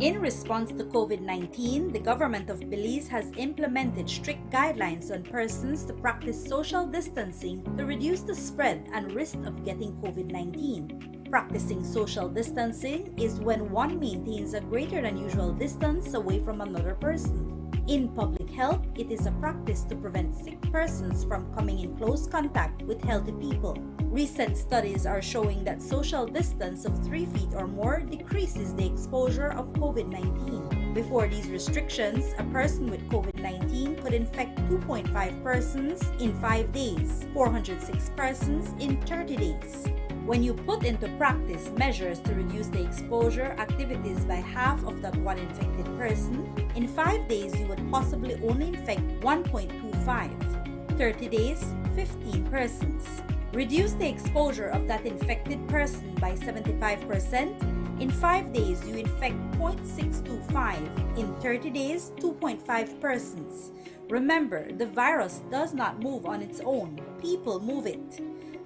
In response to COVID-19, the government of Belize has implemented strict guidelines on persons to practice social distancing to reduce the spread and risk of getting COVID-19. Practicing social distancing is when one maintains a greater than usual distance away from another person. In public health, it is a practice to prevent sick persons from coming in close contact with healthy people. Recent studies are showing that social distance of 3 feet or more decreases the exposure of COVID-19. Before these restrictions, a person with COVID-19 could infect 2.5 persons in 5 days, 406 persons in 30 days. When you put into practice measures to reduce the exposure activities by half of that one infected person, in 5 days you would possibly only infect 1.25, 30 days, 15 persons. Reduce the exposure of that infected person by 75%, in 5 days you infect 0.625, in 30 days 2.5 persons. Remember, the virus does not move on its own, people move it.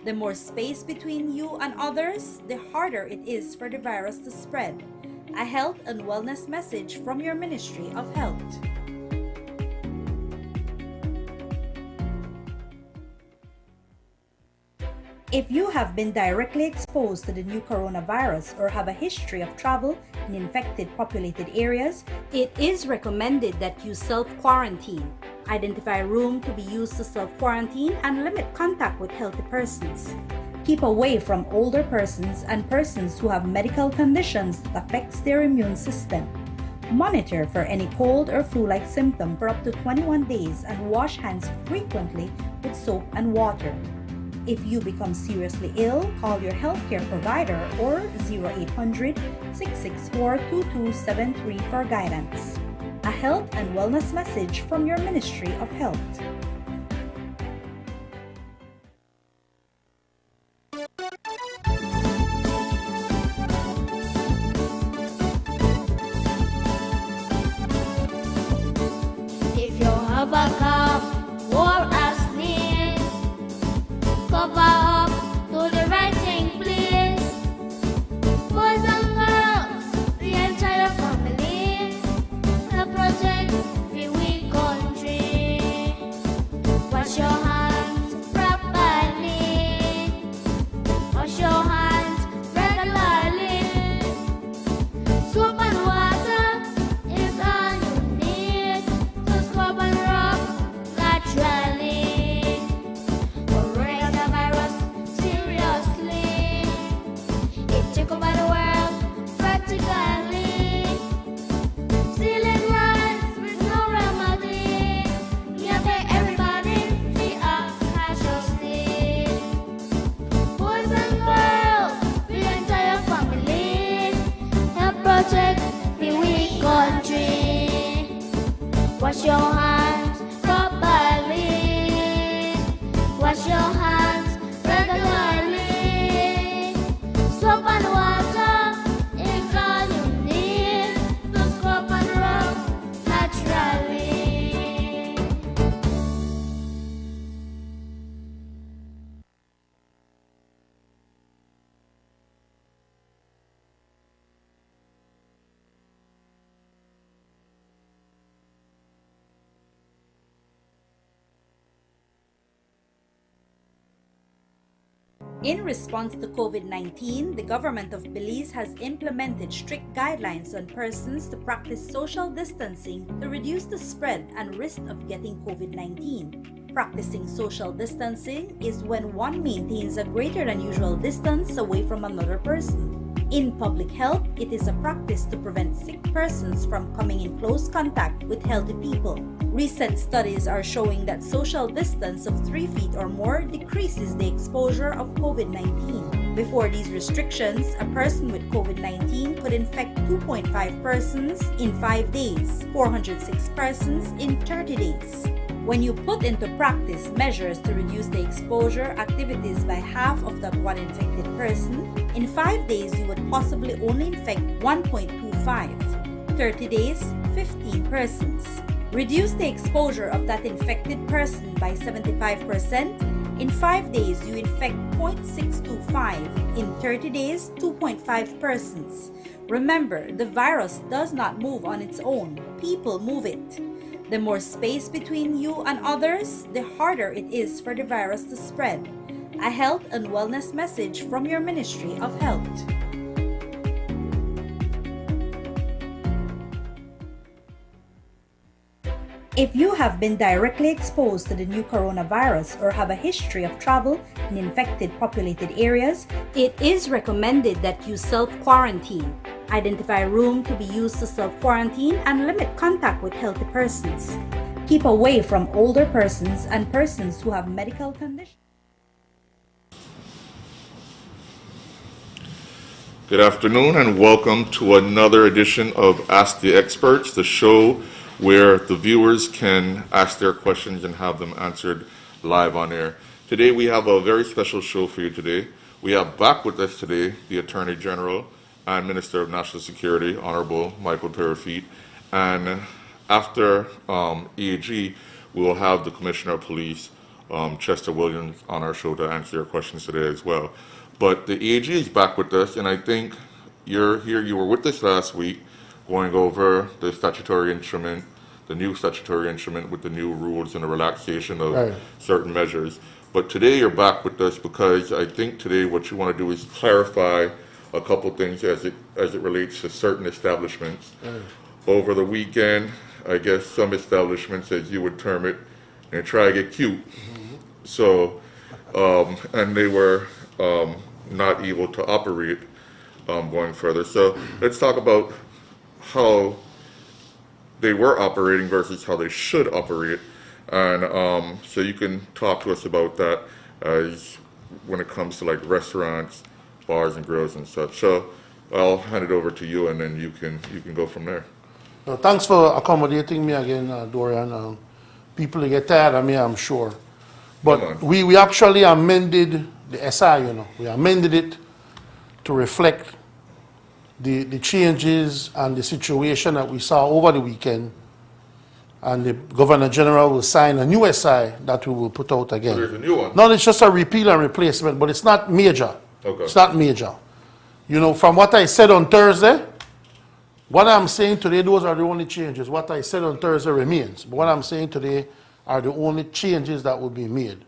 The more space between you and others, the harder it is for the virus to spread. A health and wellness message from your Ministry of Health. If you have been directly exposed to the new coronavirus or have a history of travel in infected populated areas, it is recommended that you self-quarantine. Identify a room to be used to self-quarantine and limit contact with healthy persons. Keep away from older persons and persons who have medical conditions that affects their immune system. Monitor for any cold or flu-like symptom for up to 21 days and wash hands frequently with soap and water. If you become seriously ill, call your healthcare provider or 0800-664-2273 for guidance. A health and wellness message from your Ministry of Health. If you have a cough or a sneeze, cover up to the right thing, please. Boys and girls, the entire family, help protect the weak country. Wash your hands properly. Wash your hands regularly. Soap and water is all you need to scrub and rub naturally. Coronavirus, seriously, it took over the world practically. Stealing lives with no remedy. Yeah, everybody see our casualty. Boys and girls, the entire family, help protect the weak country. Wash your hands properly. Wash your hands regularly. Soap and water is all you need to scrub and rub naturally. In response to COVID-19, the government of Belize has implemented strict guidelines on persons to practice social distancing to reduce the spread and risk of getting COVID-19. Practicing social distancing is when one maintains a greater than usual distance away from another person. In public health, it is a practice to prevent sick persons from coming in close contact with healthy people. Recent studies are showing that social distance of 3 feet or more decreases the exposure of COVID-19. Before these restrictions, a person with COVID-19 could infect 2.5 persons in 5 days, 406 persons in 30 days. When you put into practice measures to reduce the exposure activities by half of that one infected person, in 5 days you would possibly only infect 1.25, 30 days, 15 persons. Reduce the exposure of that infected person by 75%, In 5 days, you infect 0.625. In 30 days, 2.5 persons. Remember, the virus does not move on its own. People move it. The more space between you and others, the harder it is for the virus to spread. A health and wellness message from your Ministry of Health. If you have been directly exposed to the new coronavirus or have a history of travel in infected populated areas, it is recommended that you self-quarantine. Identify a room to be used to self-quarantine and limit contact with healthy persons. Keep away from older persons and persons who have medical conditions. Good afternoon and welcome to another edition of Ask the Experts, the show where the viewers can ask their questions and have them answered live on air. Today we have a very special show for you today. We have back with us today the Attorney General and Minister of National Security, Honorable Michael Peyrefitte. And after EAG, we will have the Commissioner of Police, Chester Williams, on our show to answer your questions today as well. But the EAG is back with us, and I think you're here. You were with us last week going over the statutory instrument, the new statutory instrument with the new rules and the relaxation of certain measures. But today you're back with us because I think today what you want to do is clarify a couple things as it relates to certain establishments. Over the weekend, I guess some establishments, as you would term it, and try to get cute. So, and they were not able to operate going further. So let's talk about how they were operating versus how they should operate, and so you can talk to us about that as when it comes to like restaurants, bars and grills and such. So I'll hand it over to you, and then you can go from there. Thanks for accommodating me again, Dorian. People get tired of me, I'm sure, but we actually amended the SI. We amended it to reflect the changes and the situation that we saw over the weekend, and the Governor General will sign a new SI that we will put out again. So there's a new one? No, it's just a repeal and replacement, but it's not major. Okay. It's not major. From what I said on Thursday, what I'm saying today, those are the only changes. What I said on Thursday remains, but what I'm saying today are the only changes that will be made.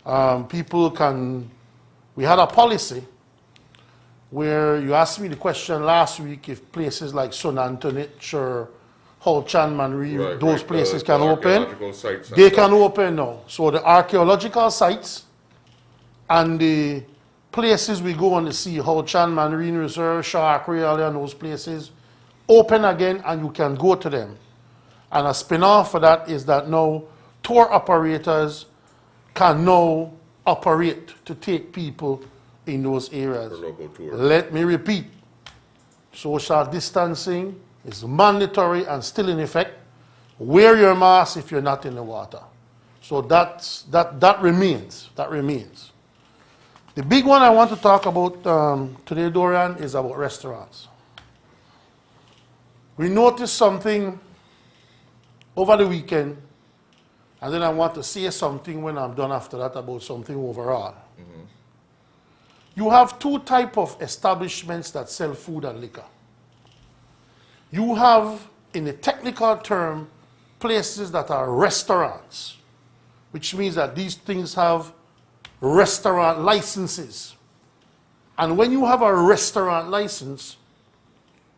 We had a policy where you asked me the question last week if places like Sun Antoinette or Hull Chanman Reef, those places can open. They can open now. So the archaeological sites and the places we go on to see, Hull Chan Marine Reserve, Shark Real, and those places, open again and you can go to them. And a spin-off for that is that now tour operators can now operate to take people in those areas. For local tours. Let me repeat, social distancing is mandatory and still in effect. Wear your mask if you're not in the water. So that remains. That remains. The big one I want to talk about today, Dorian, is about restaurants. We noticed something over the weekend, and then I want to say something when I'm done after that about something overall. You have two types of establishments that sell food and liquor. You have, in a technical term, places that are restaurants, which means that these things have restaurant licenses. And when you have a restaurant license,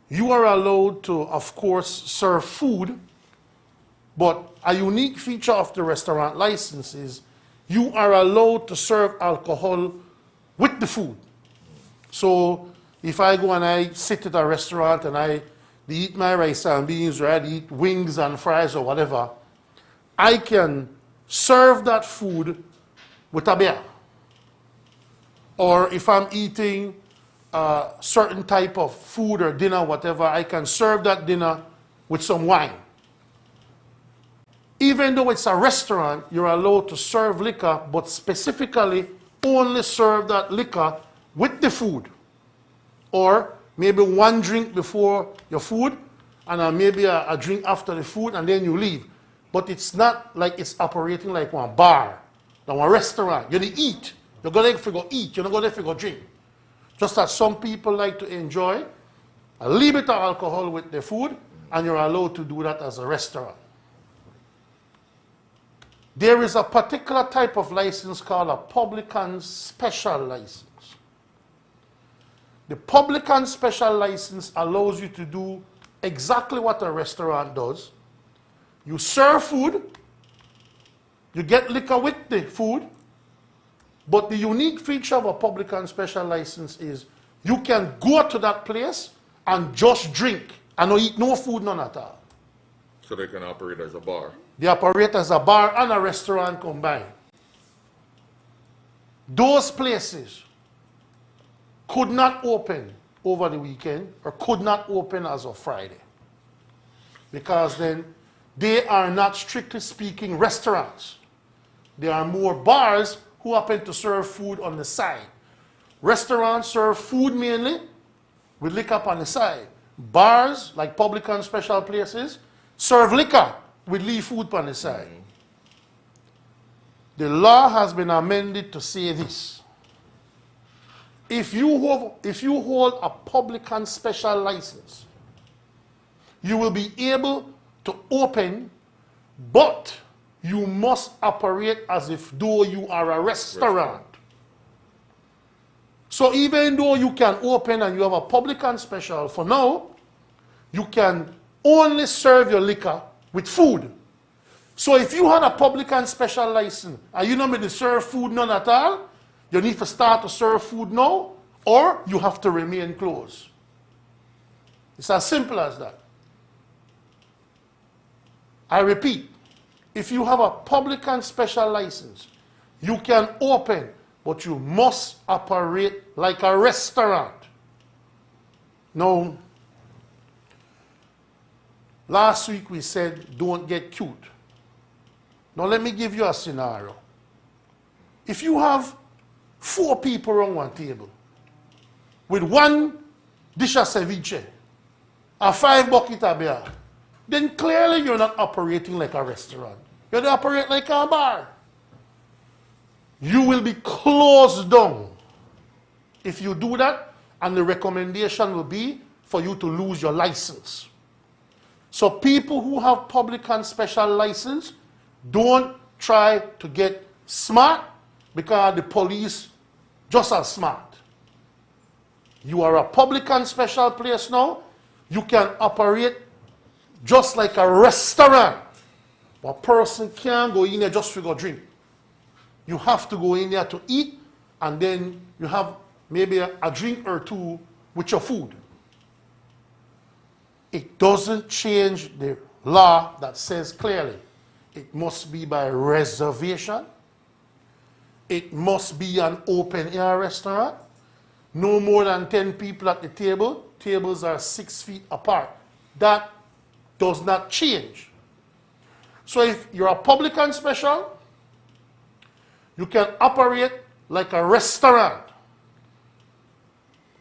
you are allowed to, of course, serve food, but a unique feature of the restaurant license is you are allowed to serve alcohol with the food. So if I go and I sit at a restaurant and I eat my rice and beans, or I eat wings and fries or whatever, I can serve that food with a beer. Or if I'm eating a certain type of food or dinner, whatever, I can serve that dinner with some wine. Even though it's a restaurant, you're allowed to serve liquor, but specifically only serve that liquor with the food. Or maybe one drink before your food, and maybe a drink after the food, and then you leave. But it's not like it's operating like one bar, Now a restaurant, you need to eat. You go there for go eat, you don't go there for go drink. Just as some people like to enjoy a little bit of alcohol with their food, and you're allowed to do that as a restaurant. There is a particular type of license called a publican special license. The publican special license allows you to do exactly what a restaurant does. You serve food, you get liquor with the food, but the unique feature of a publican special license is you can go to that place and just drink and not eat no food, none at all. So they can operate as a bar. They operate as a bar and a restaurant combined. Those places could not open over the weekend or could not open as of Friday, because then they are not, strictly speaking, restaurants. They are more bars who happen to serve food on the side. Restaurants serve food mainly with liquor on the side. Bars, like publican special places, serve liquor with leave food on the side. The law has been amended to say this. If you hold a publican special license, you will be able to open, but you must operate as if though you are a restaurant. So even though you can open and you have a publican special, for now, you can only serve your liquor with food. So if you had a publican special license and you don't need to serve food none at all, you need to start to serve food now, or you have to remain closed. It's as simple as that. I repeat, if you have a publican special license, you can open, but you must operate like a restaurant. Now, last week we said don't get cute. Now let me give you a scenario. If you have 4 people around one table with 1 dish of ceviche and 5 buckets of beer, then clearly you're not operating like a restaurant. You're operating like a bar. You will be closed down if you do that, and the recommendation will be for you to lose your license. So people who have publican special license, don't try to get smart because the police just as smart. You are a publican special place now. You can operate just like a restaurant. A person can't go in there just to go drink. You have to go in there to eat, and then you have maybe a drink or 2 with your food. It doesn't change the law that says clearly it must be by reservation. It must be an open-air restaurant. No more than 10 people at the table. Tables are 6 feet apart. That does not change. So if you're a publican special, you can operate like a restaurant.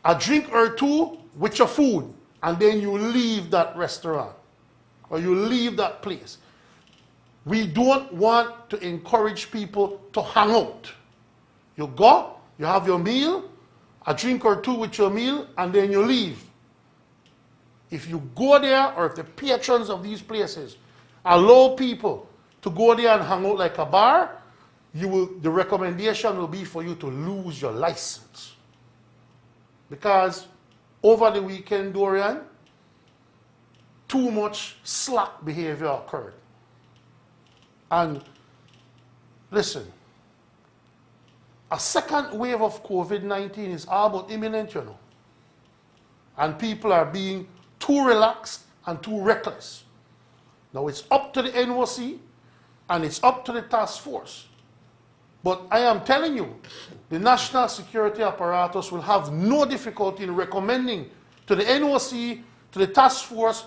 A drink or 2 with your food, and then you leave that restaurant or you leave that place. We don't want to encourage people to hang out. You go, you have your meal, a drink or 2 with your meal, and then you leave. If you go there, or if the patrons of these places allow people to go there and hang out like a bar, the recommendation will be for you to lose your license. Because over the weekend, Dorian, too much slack behavior occurred. And listen, a second wave of COVID-19 is all but imminent, you know. And people are being too relaxed and too reckless. Now it's up to the NOC and it's up to the task force. But I am telling you, the national security apparatus will have no difficulty in recommending to the NOC, to the task force,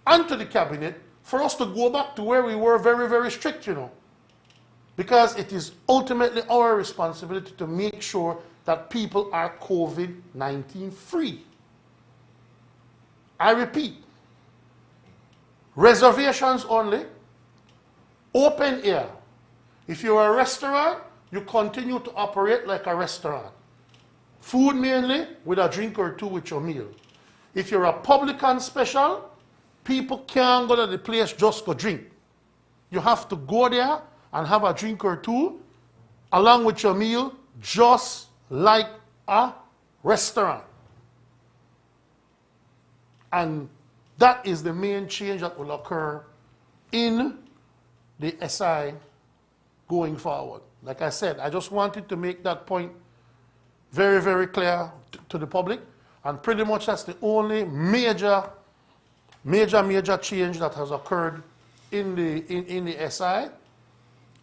and to the cabinet for us to go back to where we were very, very strict, you know. Because it is ultimately our responsibility to make sure that people are COVID-19 free. I repeat, reservations only, open air. If you're a restaurant, you continue to operate like a restaurant. Food mainly, with a drink or two with your meal. If you're a publican special, people can't go to the place just to drink. You have to go there and have a drink or two along with your meal, just like a restaurant. And that is the main change that will occur in the SI going forward. Like I said, I just wanted to make that point very, very clear to the public. And pretty much that's the only major change that has occurred in the SI.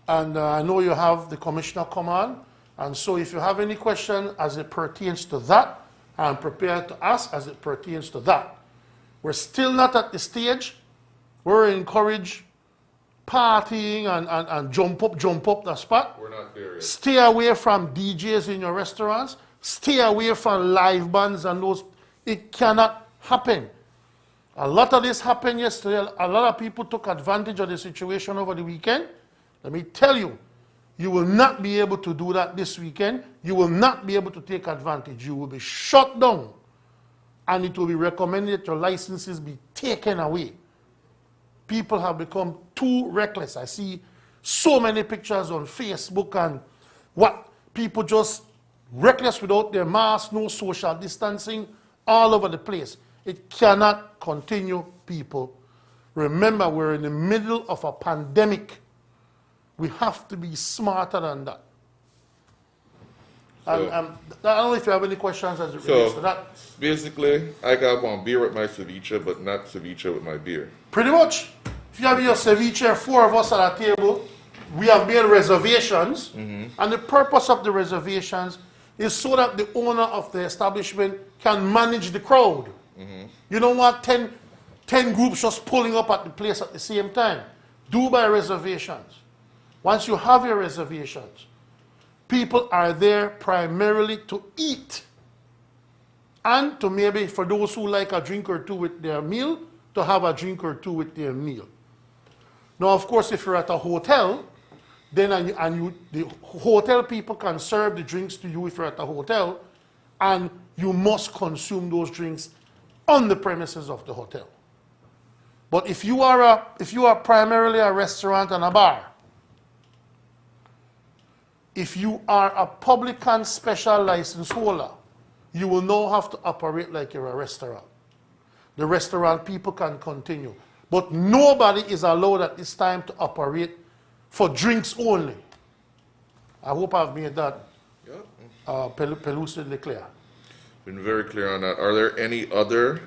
And I know you have the commissioner come on. And so if you have any question as it pertains to that, I'm prepared to ask as it pertains to that. We're still not at the stage where we encourage partying and jump up the spot. We're not there yet. Stay away from DJs in your restaurants. Stay away from live bands and those. It cannot happen. A lot of this happened yesterday. A lot of people took advantage of the situation over the weekend. Let me tell you, you will not be able to do that this weekend. You will not be able to take advantage. You will be shut down. And it will be recommended that your licenses be taken away. People have become too reckless. I see so many pictures on Facebook and what people just reckless without their mask, no social distancing, all over the place. It cannot continue, people. Remember, we're in the middle of a pandemic. We have to be smarter than that. And I don't know if you have any questions as it relates to that. Basically, I got one beer with my ceviche, but not ceviche with my beer. Pretty much. If you have your ceviche, 4 of us at a table, we have made reservations. And the purpose of the reservations is so that the owner of the establishment can manage the crowd. You don't want 10 groups just pulling up at the place at the same time. Do by reservations. Once you have your reservations, people are there primarily to eat and to maybe, for those who like a drink or two with their meal, to have a drink or two with their meal. Now, of course, if you're at a hotel, then the hotel people can serve the drinks to you if you're at a hotel, and you must consume those drinks on the premises of the hotel. But if you are primarily a restaurant and a bar, if you are a publican special license holder, you will now have to operate like you're a restaurant. The restaurant people can continue. But nobody is allowed at this time to operate for drinks only. I hope I've made that pellucidly clear. Been very clear on that. Are there any other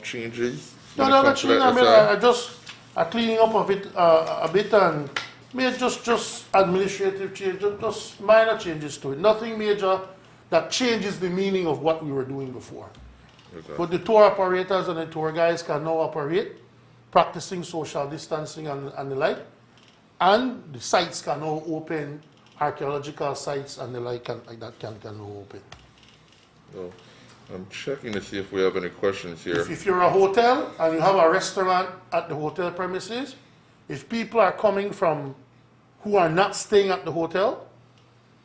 changes? No, not change. I mean, I cleaning up of it a bit and made just administrative changes, just minor changes to it. Nothing major that changes the meaning of what we were doing before. Okay. But the tour operators and the tour guides can now operate, practicing social distancing and the like. And the sites can now open, archaeological sites and the like that can now open. Oh, I'm checking to see if we have any questions here. If you're a hotel and you have a restaurant at the hotel premises, if people are coming from who are not staying at the hotel,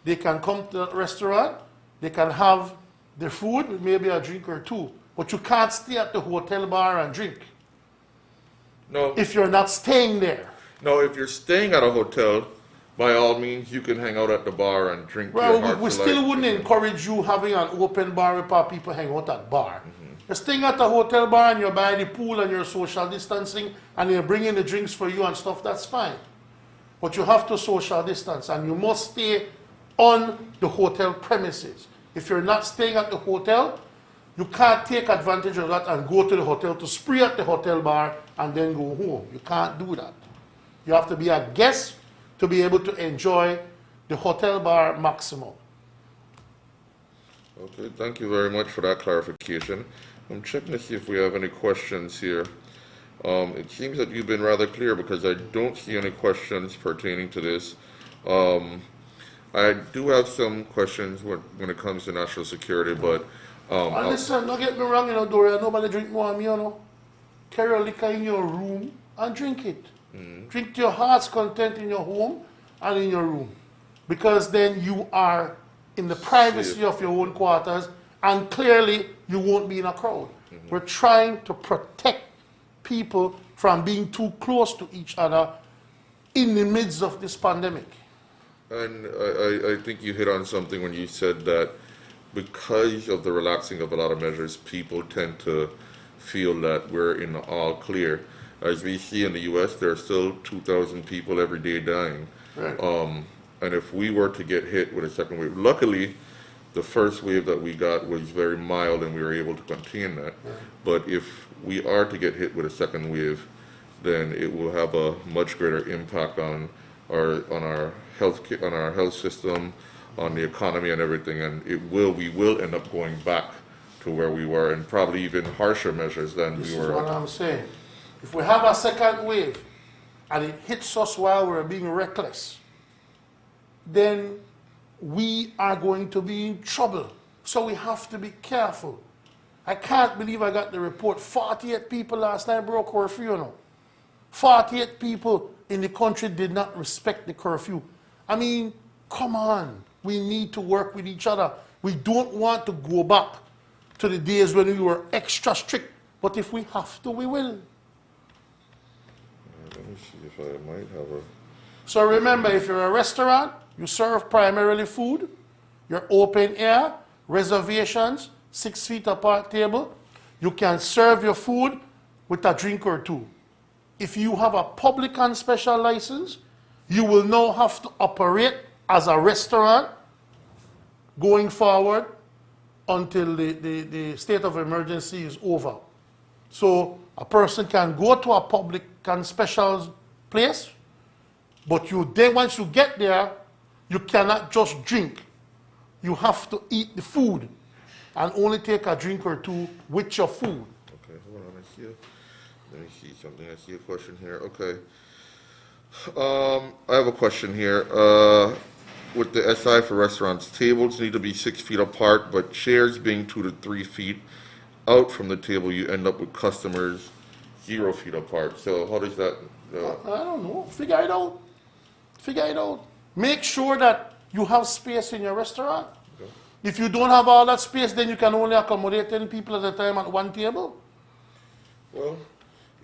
they can come to the restaurant, they can have their food with maybe a drink or two, but you can't stay at the hotel bar and drink. No. If you're not staying there. No, if you're staying at a hotel, by all means, you can hang out at the bar and drink. Well, we still wouldn't encourage you having an open bar where people hang out at bar. You're staying at a hotel bar and you're by the pool and you're social distancing and they're bringing the drinks for you and stuff, that's fine. But you have to social distance and you must stay on the hotel premises. If you're not staying at the hotel, you can't take advantage of that and go to the hotel to spree at the hotel bar and then go home. You can't do that. You have to be a guest to be able to enjoy the hotel bar maximum. Okay, thank you very much for that clarification. I'm checking to see if we have any questions here. It seems that you've been rather clear because I don't see any questions pertaining to this. I do have some questions when it comes to national security, but... and listen, don't get me wrong, Doria, nobody drink more than me, Carry a liquor in your room and drink it. Drink to your heart's content in your home and in your room. because then you are in the privacy of your own quarters, and clearly you won't be in a crowd. We're trying to protect people from being too close to each other in the midst of this pandemic. And I think you hit on something when you said that because of the relaxing of a lot of measures, people tend to feel that we're in the all clear. As we see in the U.S., there are still 2,000 people every day dying. Right. And if we were to get hit with a second wave, luckily, the first wave that we got was very mild and we were able to contain that. Yeah. But if we are to get hit with a second wave, then it will have a much greater impact on our health system, on the economy and everything, and we will end up going back to where we were, and probably even harsher measures than This we is were. what I'm saying. If we have a second wave and it hits us while we're being reckless, then we are going to be in trouble. So we have to be careful. I can't believe I got the report. 48 people last night broke curfew, you know. 48 people in the country did not respect the curfew. I mean, come on. We need to work with each other. We don't want to go back to the days when we were extra strict. But if we have to, we will. Let me see if I might have a... So remember, if you're a restaurant, you serve primarily food, you're open air, reservations, 6 feet apart table, you can serve your food with a drink or two. If you have a public and special license, you will now have to operate as a restaurant going forward until the state of emergency is over. So a person can go to a public and special place, but once you get there, you cannot just drink. You have to eat the food and only take a drink or two with your food. Okay, hold on. Let me see something. I see a question here. Okay. I have a question here. With the SI for restaurants, tables need to be 6 feet apart, but chairs being 2 to 3 feet out from the table, you end up with customers 0 feet apart. So how does that... I don't know. Figure it out. Figure it out. Make sure that you have space in your restaurant. Okay. If you don't have all that space, then you can only accommodate 10 people at a time at one table. Well,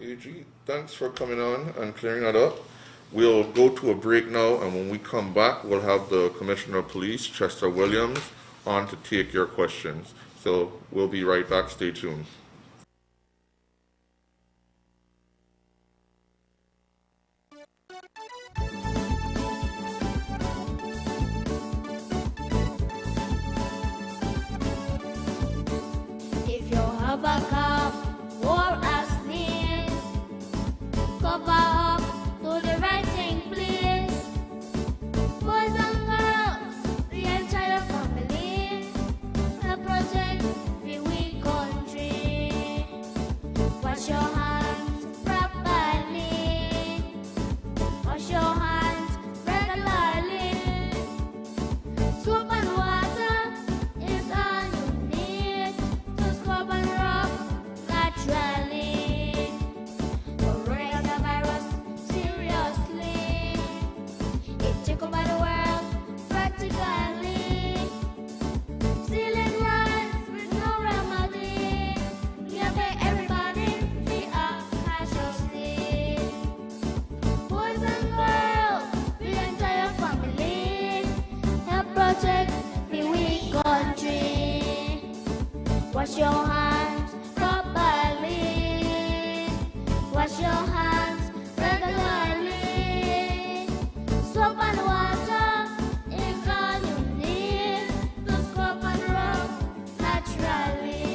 AG, thanks for coming on and clearing that up. We'll go to a break now, and when we come back, we'll have the Commissioner of Police, Chester Williams, on to take your questions. So we'll be right back. Stay tuned. If you have a cough or a sneeze, cover up to the right thing, please. Boys and girls, the entire family, help protect the weak country. Wash your hands properly. Wash your hands regularly. Soap and water is all you need to scrub and rub naturally. Coronavirus, seriously, it took over the world practically. Sealing lines with no remedy. You pay everybody fee cautiously. Boys and girls, the entire family, help protect the weak country. Wash your hands properly. Wash your hands regularly. Soap and water is all you need to scrub and rub naturally.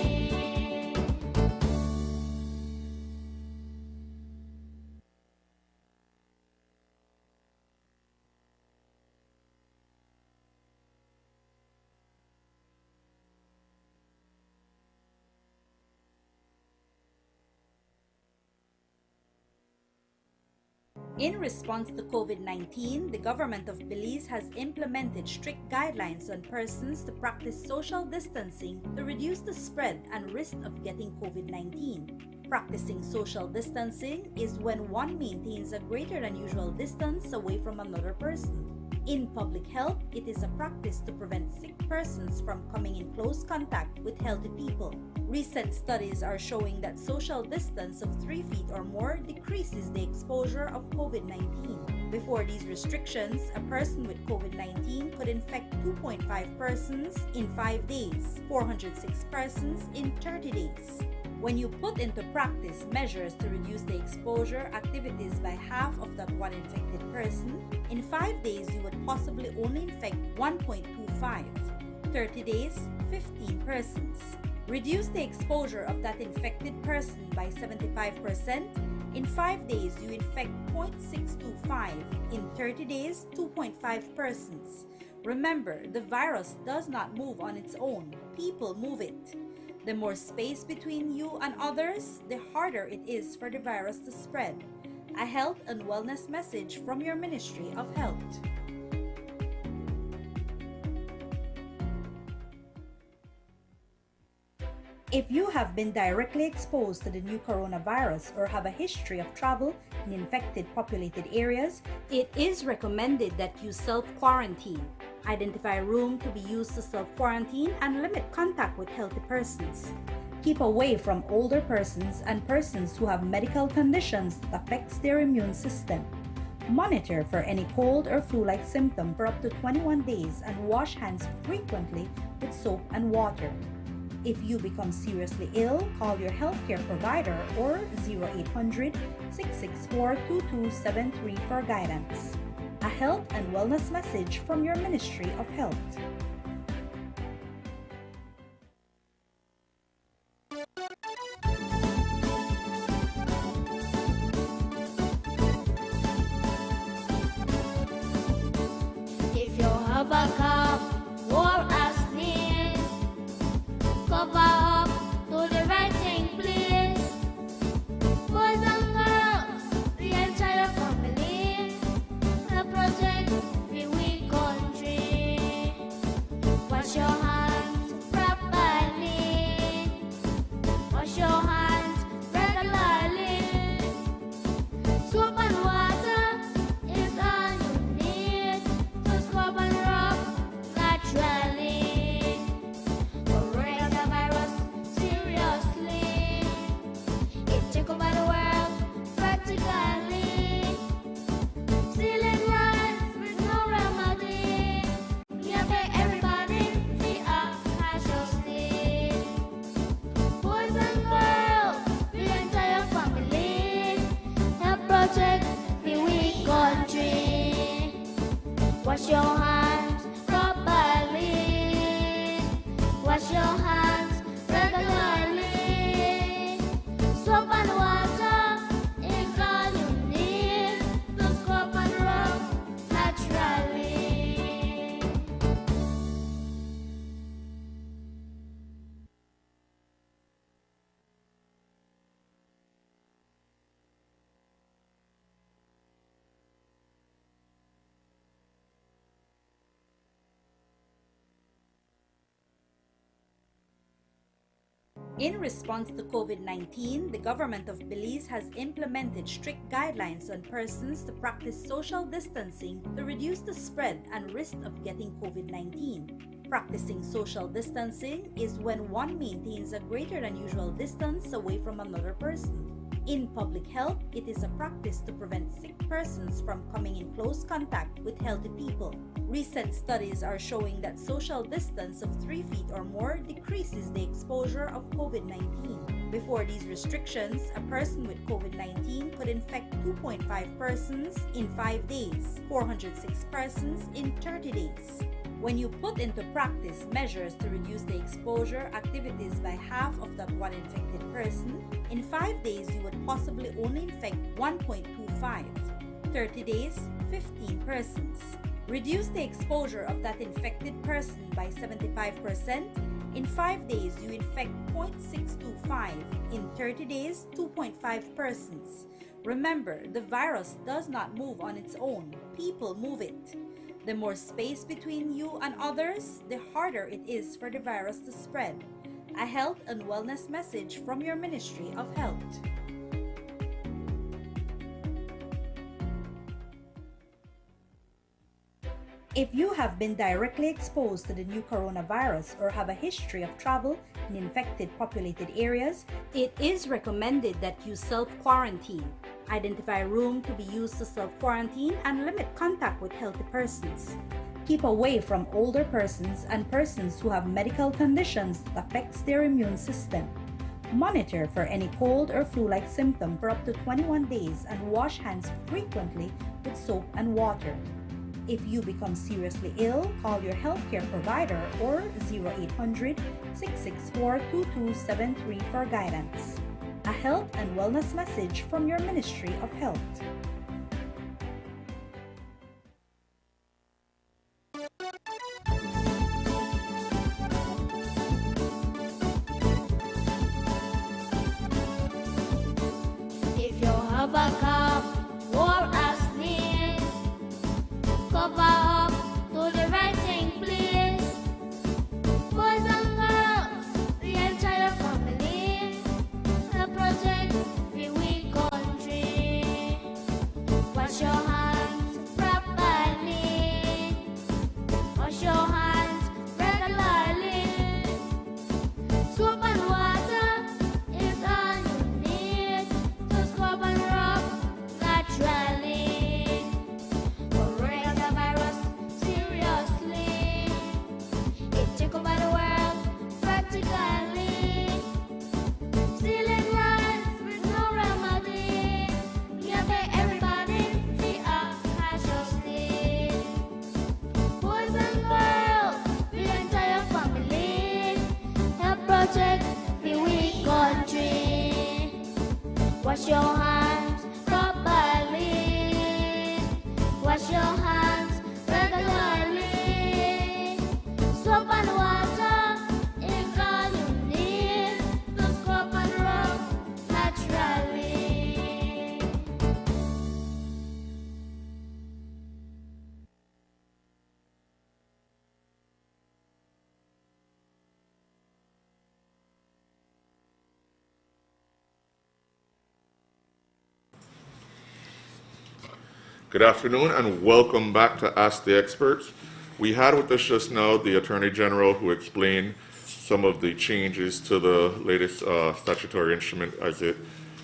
In response to COVID-19, the government of Belize has implemented strict guidelines on persons to practice social distancing to reduce the spread and risk of getting COVID-19. Practicing social distancing is when one maintains a greater than usual distance away from another person. In public health, it is a practice to prevent sick persons from coming in close contact with healthy people. Recent studies are showing that social distance of 3 feet or more decreases the exposure of COVID-19. Before these restrictions, a person with COVID-19 could infect 2.5 persons in 5 days, 406 persons in 30 days. When you put into practice measures to reduce the exposure activities by half of that one infected person, in 5 days you would possibly only infect 1.25, 30 days, 15 persons. Reduce the exposure of that infected person by 75%, in 5 days you infect 0.625, in 30 days, 2.5 persons. Remember, the virus does not move on its own, people move it. The more space between you and others, the harder it is for the virus to spread. A health and wellness message from your Ministry of Health. If you have been directly exposed to the new coronavirus or have a history of travel in infected populated areas, it is recommended that you self-quarantine. Identify a room to be used to self-quarantine and limit contact with healthy persons. Keep away from older persons and persons who have medical conditions that affects their immune system. Monitor for any cold or flu-like symptom for up to 21 days and wash hands frequently with soap and water. If you become seriously ill, call your healthcare provider or 0800-664-2273 for guidance. A health and wellness message from your Ministry of Health. If you have a cough or a sneeze, cover up to the right thing, please. Boys and girls, the entire family, help protect the weak country. Wash your hands properly. Wash your hands regularly. Soap and water is all you need to scrub and rub naturally. Coronavirus, seriously, it took over the world practically. Stealing lives with no remedy. Yeah, make everybody feel cautiously. Boys and girls, the entire family, help protect the weak country. Wash your hands properly. Wash your hands regularly. Soap and water is all you need to scrub and rub naturally. In response to COVID-19, the government of Belize has implemented strict guidelines on persons to practice social distancing to reduce the spread and risk of getting COVID-19. Practicing social distancing is when one maintains a greater than usual distance away from another person. In public health, it is a practice to prevent sick persons from coming in close contact with healthy people. Recent studies are showing that social distance of 3 feet or more decreases the exposure of COVID-19. Before these restrictions, a person with COVID-19 could infect 2.5 persons in 5 days, 406 persons in 30 days. When you put into practice measures to reduce the exposure activities by half of that one infected person, in 5 days you would possibly only infect 1.25, 30 days, 15 persons. Reduce the exposure of that infected person by 75%, in 5 days you infect 0.625, in 30 days, 2.5 persons. Remember, the virus does not move on its own, people move it. The more space between you and others, the harder it is for the virus to spread. a health and wellness message from your Ministry of Health. If you have been directly exposed to the new coronavirus or have a history of travel in infected populated areas, it is recommended that you self-quarantine. Identify a room to be used to self-quarantine and limit contact with healthy persons. Keep away from older persons and persons who have medical conditions that affects their immune system. Monitor for any cold or flu-like symptom for up to 21 days and wash hands frequently with soap and water. If you become seriously ill, call your healthcare provider or 0800-664-2273 for guidance. A health and wellness message from your Ministry of Health. If you have a cough or a sneeze, cover up to the right thing, please. Boys and girls, the entire family, help protect the weak country. Wash your hands properly. Wash your hands regularly. Soap and water is all you need to scrub and rub naturally. Coronavirus, seriously, it took over the world practically. Stealing lives with no remedy. Yeah, pay everybody the cautiously. Boys and girls, the entire family, help protect the weak country. Wash your hands properly. Wash your hands regularly. Soap and water is all you need to scrub and rub naturally. Good afternoon and welcome back to Ask the Experts. We had with us just now the Attorney General who explained some of the changes to the latest statutory instrument as it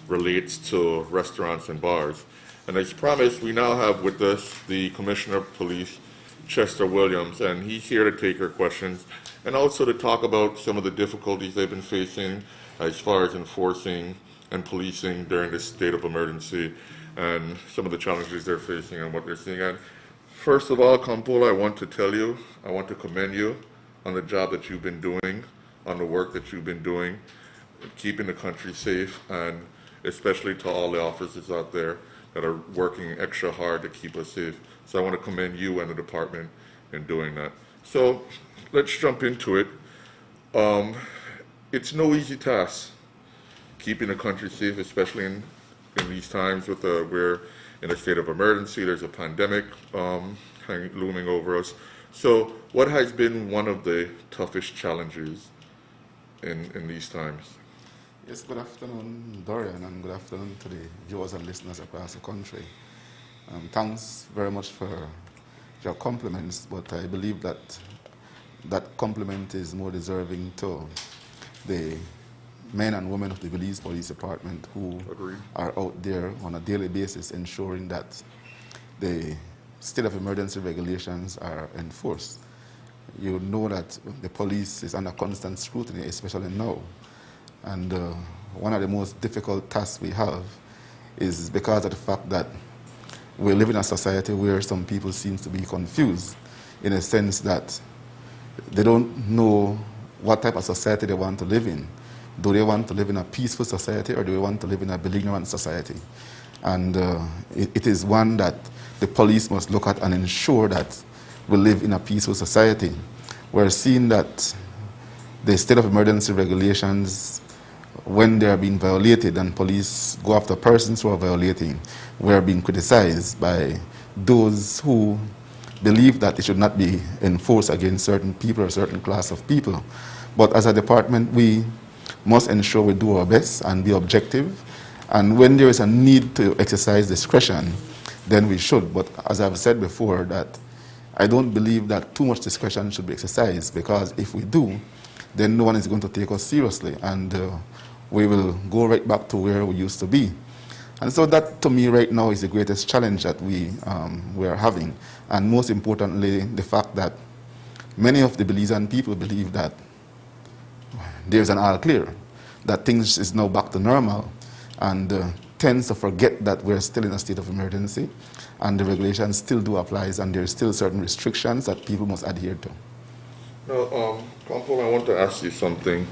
relates to restaurants and bars. And as promised, we now have with us the Commissioner of Police, Chester Williams, and he's here to take your questions and also to talk about some of the difficulties they've been facing as far as enforcing and policing during this state of emergency and some of the challenges they're facing and what they're seeing. And first of all, Kampola, I want to commend you on the job that you've been doing, on the work that you've been doing, keeping the country safe, and especially to all the officers out there that are working extra hard to keep us safe. So I want to commend you and the department in doing that. So let's jump into it. It's no easy task keeping the country safe, especially in these times with we're in a state of emergency. There's a pandemic looming over us. So what has been one of the toughest challenges in these times? Yes, good afternoon, Dorian, and good afternoon to the viewers and listeners across the country. Thanks very much for your compliments, but I believe that that compliment is more deserving to the men and women of the Belize Police Department who are out there on a daily basis ensuring that the state of emergency regulations are enforced. You know that the police is under constant scrutiny, especially now. And one of the most difficult tasks we have is because of the fact that we live in a society where some people seem to be confused in a sense that they don't know what type of society they want to live in. Do they want to live in a peaceful society or do they want to live in a belligerent society? And it is one that the police must look at and ensure that we live in a peaceful society. We're seeing that the state of emergency regulations, when they are being violated and police go after persons who are violating, we are being criticized by those who believe that it should not be enforced against certain people or certain class of people. But as a department, we must ensure we do our best and be objective. And when there is a need to exercise discretion, then we should. But as I've said before, that I don't believe that too much discretion should be exercised, because if we do, then no one is going to take us seriously, and we will go right back to where we used to be. And so that, to me, right now is the greatest challenge that we are having. And most importantly, the fact that many of the Belizean people believe that there's an all clear, that things is now back to normal, and tends to forget that we're still in a state of emergency, and the regulations still do apply, and there are still certain restrictions that people must adhere to. Now, Kampol, I want to ask you something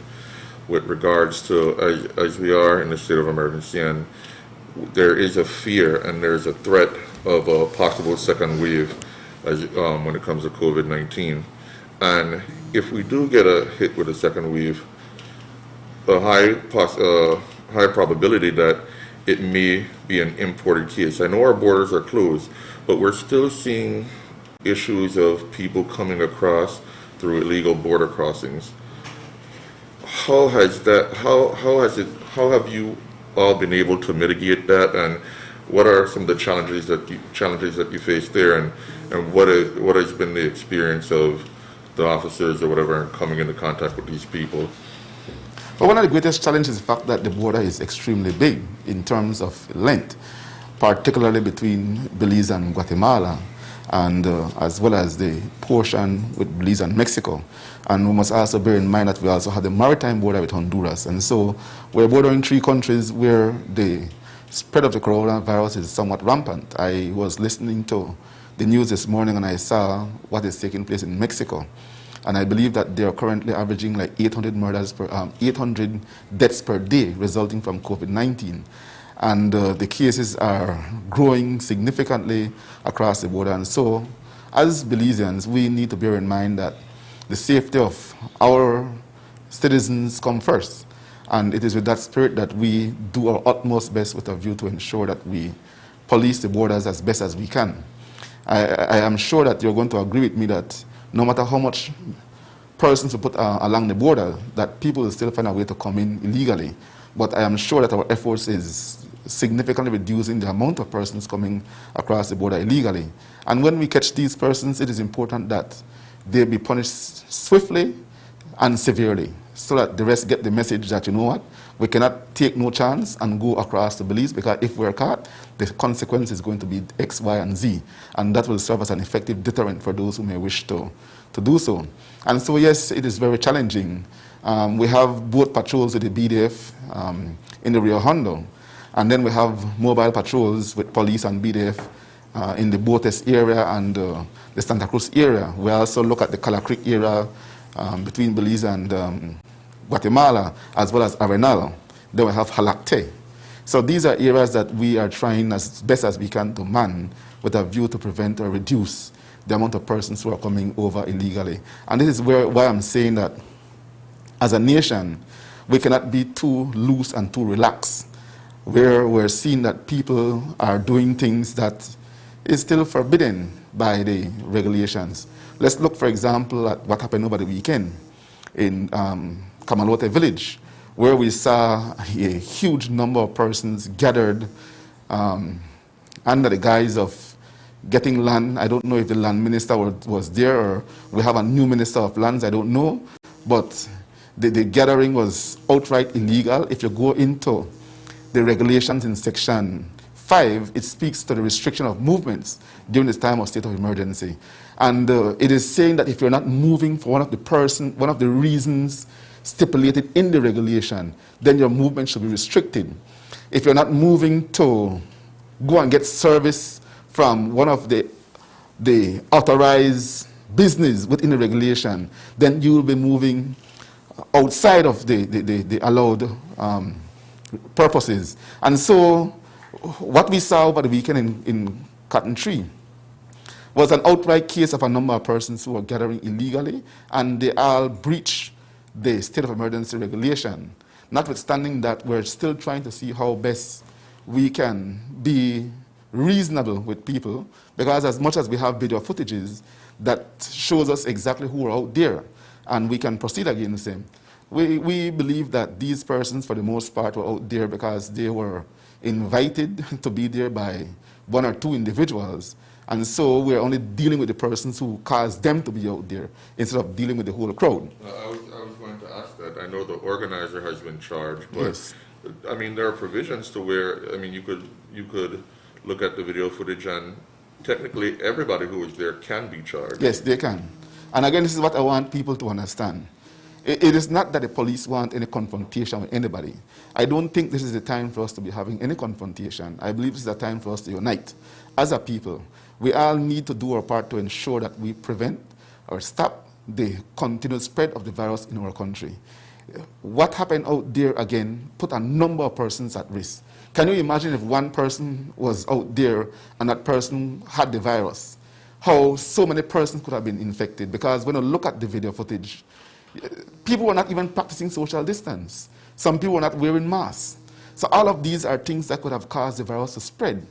with regards to, as we are in a state of emergency, and there is a fear and there's a threat of a possible second wave when it comes to COVID-19. And if we do get a hit with a second wave, a high probability that it may be an imported case. I know our borders are closed, but we're still seeing issues of people coming across through illegal border crossings. How have you all been able to mitigate that, and what are some of the challenges that you face there, and what has been the experience of the officers or whatever coming into contact with these people? Well, one of the greatest challenges is the fact that the border is extremely big in terms of length, particularly between Belize and Guatemala, and as well as the portion with Belize and Mexico. And we must also bear in mind that we also have the maritime border with Honduras. And so we're bordering 3 countries where the spread of the coronavirus is somewhat rampant. I was listening to the news this morning and I saw what is taking place in Mexico. And I believe that they are currently averaging like 800 deaths per day resulting from COVID-19. And the cases are growing significantly across the border. And so, as Belizeans, we need to bear in mind that the safety of our citizens come first. And it is with that spirit that we do our utmost best with a view to ensure that we police the borders as best as we can. I am sure that you're going to agree with me that no matter how much persons we put along the border, that people will still find a way to come in illegally. But I am sure that our efforts is significantly reducing the amount of persons coming across the border illegally. And when we catch these persons, it is important that they be punished swiftly and severely, so that the rest get the message that, you know what, we cannot take no chance and go across the Belize, because if we're caught, the consequence is going to be X, Y, and Z. And that will serve as an effective deterrent for those who may wish to do so. And so, yes, it is very challenging. We have boat patrols with the BDF in the Rio Hondo, and then we have mobile patrols with police and BDF in the Botes area and the Santa Cruz area. We also look at the Cala Creek area between Belize and Guatemala, as well as Arenal. Then we have Halacte. So these are areas that we are trying as best as we can to man with a view to prevent or reduce the amount of persons who are coming over illegally. And this is why I'm saying that as a nation, we cannot be too loose and too relaxed, where we're seeing that people are doing things that is still forbidden by the regulations. Let's look, for example, at what happened over the weekend in Kamalote village, where we saw a huge number of persons gathered under the guise of getting land. I don't know if the land minister was there, or we have a new minister of lands, I don't know. But the gathering was outright illegal. If you go into the regulations in section 5, it speaks to the restriction of movements during this time of state of emergency. And it is saying that if you're not moving for one of the reasons stipulated in the regulation, then your movement should be restricted. If you're not moving to go and get service from one of the authorized business within the regulation, then you will be moving outside of the allowed purposes. And so what we saw over the weekend in Cotton Tree was an outright case of a number of persons who were gathering illegally, and they all breached the state of emergency regulation. Notwithstanding that, we're still trying to see how best we can be reasonable with people, because as much as we have video footages that shows us exactly who are out there, and we can proceed against them. We believe that these persons, for the most part, were out there because they were invited to be there by one or two individuals. And so we're only dealing with the persons who caused them to be out there instead of dealing with the whole crowd. I was going to ask that. I know the organizer has been charged, but Yes. I mean, there are provisions to where, I mean, you could look at the video footage and technically everybody who was there can be charged. Yes, they can. And again, this is what I want people to understand. It is not that the police want any confrontation with anybody. I don't think this is the time for us to be having any confrontation. I believe this is a time for us to unite as a people. We all need to do our part to ensure that we prevent or stop the continued spread of the virus in our country. What happened out there, again, put a number of persons at risk. Can you imagine if one person was out there and that person had the virus? How so many persons could have been infected? Because when you look at the video footage, people were not even practicing social distance. Some people were not wearing masks. So all of these are things that could have caused the virus to spread.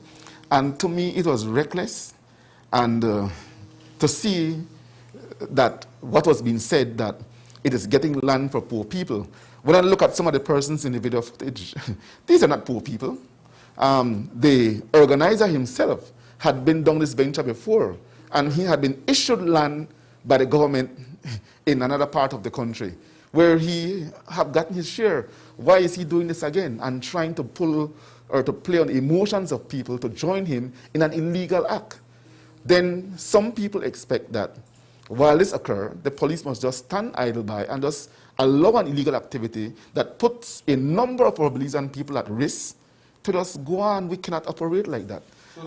And to me, it was reckless. And to see that what was being said, that it is getting land for poor people. When I look at some of the persons in the video footage, these are not poor people. The organizer himself had been down this venture before, and he had been issued land by the government in another part of the country where he had gotten his share. Why is he doing this again and trying to pull or to play on the emotions of people to join him in an illegal act? Then some people expect that while this occurs, the police must just stand idle by and just allow an illegal activity that puts a number of our Belizean people at risk to just go on. We cannot operate like that. So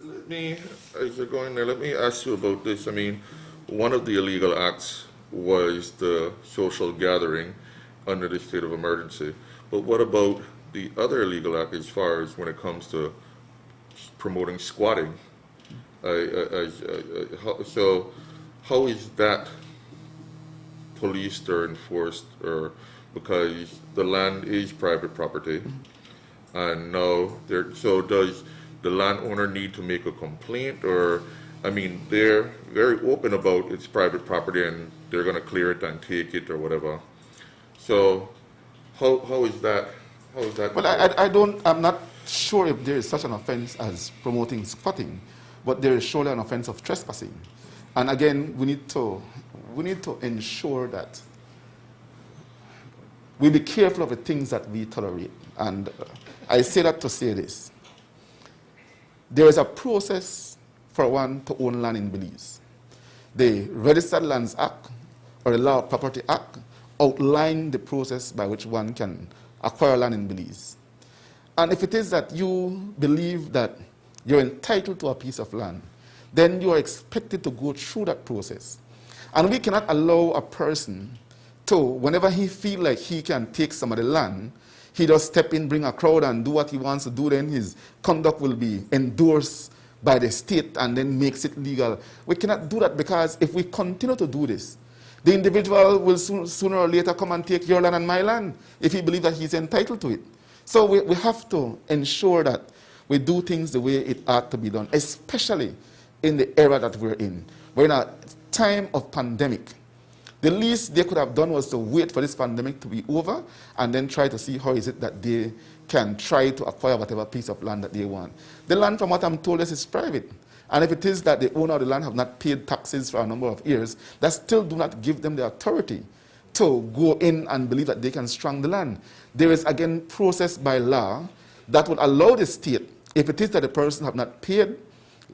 let me, as you're going there, let me ask you about this. I mean, one of the illegal acts was the social gathering under the state of emergency. But what about the other illegal act as far as when it comes to promoting squatting? So how is that policed or enforced? Or because the land is private property, and now so does the landowner need to make a complaint? Or I mean, they're very open about it's private property and they're going to clear it and take it or whatever. So how is that? How is that? Well, I'm not sure if there is such an offense as promoting squatting, but there is surely an offense of trespassing. And again, we need to ensure that we be careful of the things that we tolerate. And I say that to say this. There is a process for one to own land in Belize. The Registered Lands Act or the Law of Property Act outline the process by which one can acquire land in Belize. And if it is that you believe that you're entitled to a piece of land, then you are expected to go through that process. And we cannot allow a person to, whenever he feels like he can take some of the land, he just step in, bring a crowd and do what he wants to do, then his conduct will be endorsed by the state and then makes it legal. We cannot do that, because if we continue to do this, the individual will sooner or later come and take your land and my land if he believes that he's entitled to it. So we have to ensure that we do things the way it ought to be done, especially in the era that we're in. We're in a time of pandemic. The least they could have done was to wait for this pandemic to be over and then try to see how is it that they can try to acquire whatever piece of land that they want. The land, from what I'm told, is private. And if it is that the owner of the land have not paid taxes for a number of years, that still do not give them the authority to go in and believe that they can strong the land. There is, again, process by law that would allow the state, if it is that the person have not paid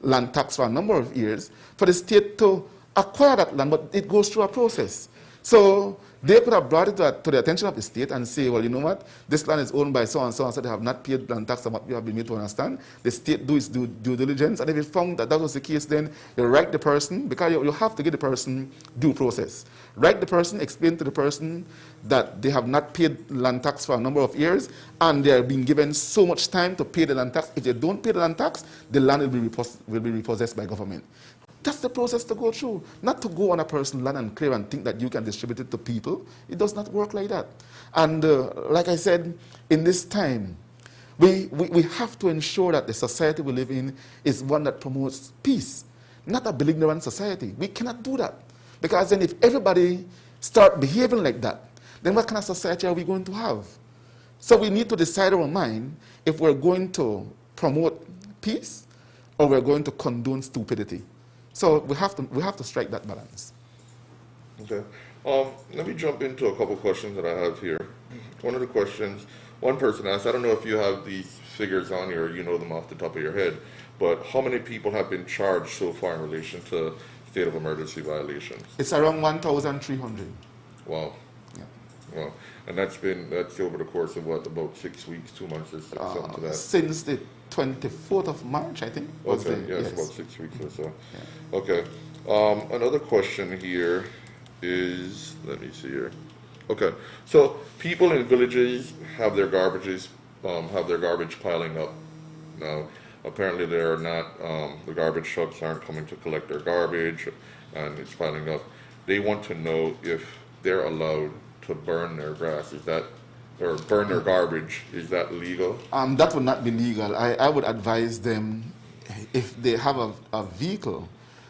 land tax for a number of years, for the state to acquire that land, but it goes through a process. So they could have brought it to the attention of the state and say, well, you know what, this land is owned by so-and-so, and so they have not paid land tax, and what we have been made to understand. The state do its due diligence, and if it found that that was the case, then you write the person, because you have to give the person due process. Write the person, explain to the person that they have not paid land tax for a number of years, and they are being given so much time to pay the land tax. If they don't pay the land tax, the land will be repossessed by government. That's the process to go through. Not to go on a person's land and clear and think that you can distribute it to people. It does not work like that. And like I said, in this time, we have to ensure that the society we live in is one that promotes peace, not a belligerent society. We cannot do that. Because then if everybody start behaving like that, then what kind of society are we going to have? So we need to decide our mind if we're going to promote peace or we're going to condone stupidity. So we have to strike that balance. Okay. Let me jump into a couple questions that I have here. One of the questions, one person asked, I don't know if you have these figures on here or you know them off the top of your head, but how many people have been charged so far in relation to state of emergency violations? It's around 1,300. Wow. Yeah. Wow. And that's over the course of what, about 6 weeks, 2 months, or something to that? Since the 24th of March, I think. Okay, yes, about 6 weeks or so. Yeah. Okay. Another question here is, let me see here. Okay, so people in villages have their garbage piling up. Now, apparently they're not, the garbage trucks aren't coming to collect their garbage, and it's piling up. They want to know if they're allowed to burn their grass. Or burn their garbage. Is that legal? That would not be legal. I would advise them, if they have a vehicle,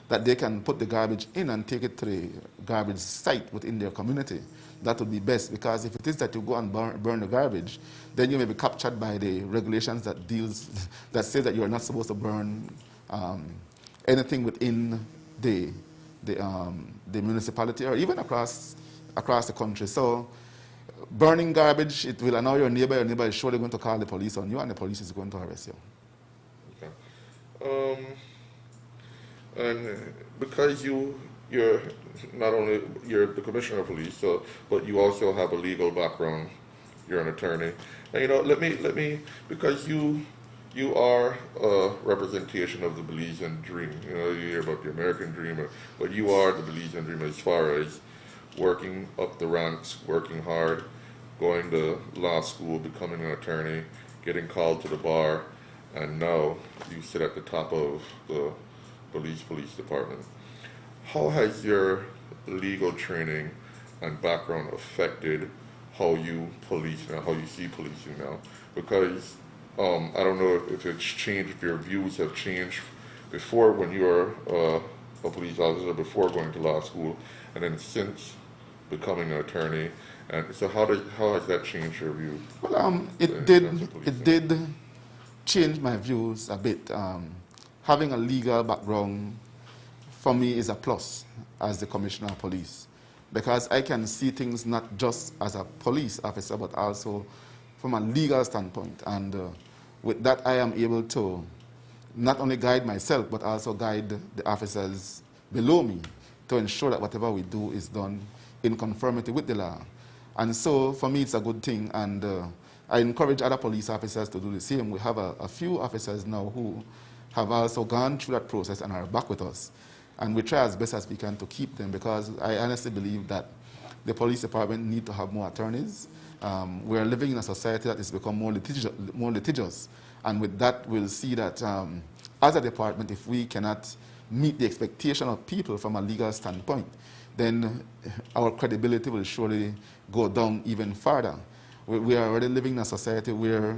that they can put the garbage in and take it to the garbage site within their community. That would be best, because if it is that you go and burn the garbage, then you may be captured by the regulations that say that you are not supposed to burn anything within the municipality or even across the country. So burning garbage, it will annoy your neighbor. Your neighbor is surely going to call the police on you, and the police is going to arrest you. Okay. And because you're not only the commissioner of police, but you also have a legal background. You're an attorney, and let me because you are a representation of the Belizean dream. You hear about the American dream, but you are the Belizean dream as far as working up the ranks, working hard, going to law school, becoming an attorney, getting called to the bar, and now you sit at the top of the Belize Police Department. How has your legal training and background affected how you police now, how you see policing now? Because I don't know if it's changed, if your views have changed before when you were a police officer, before going to law school, and then since becoming an attorney. And so how has that changed your view? Well, it did change my views a bit. Having a legal background for me is a plus as the Commissioner of Police, because I can see things not just as a police officer but also from a legal standpoint, and with that I am able to not only guide myself but also guide the officers below me to ensure that whatever we do is done in conformity with the law. And so for me it's a good thing, and I encourage other police officers to do the same. We have a few officers now who have also gone through that process and are back with us. And we try as best as we can to keep them, because I honestly believe that the police department need to have more attorneys. We are living in a society that has become more litigious. And with that, we'll see that as a department, if we cannot meet the expectation of people from a legal standpoint, then our credibility will surely go down even further. We are already living in a society where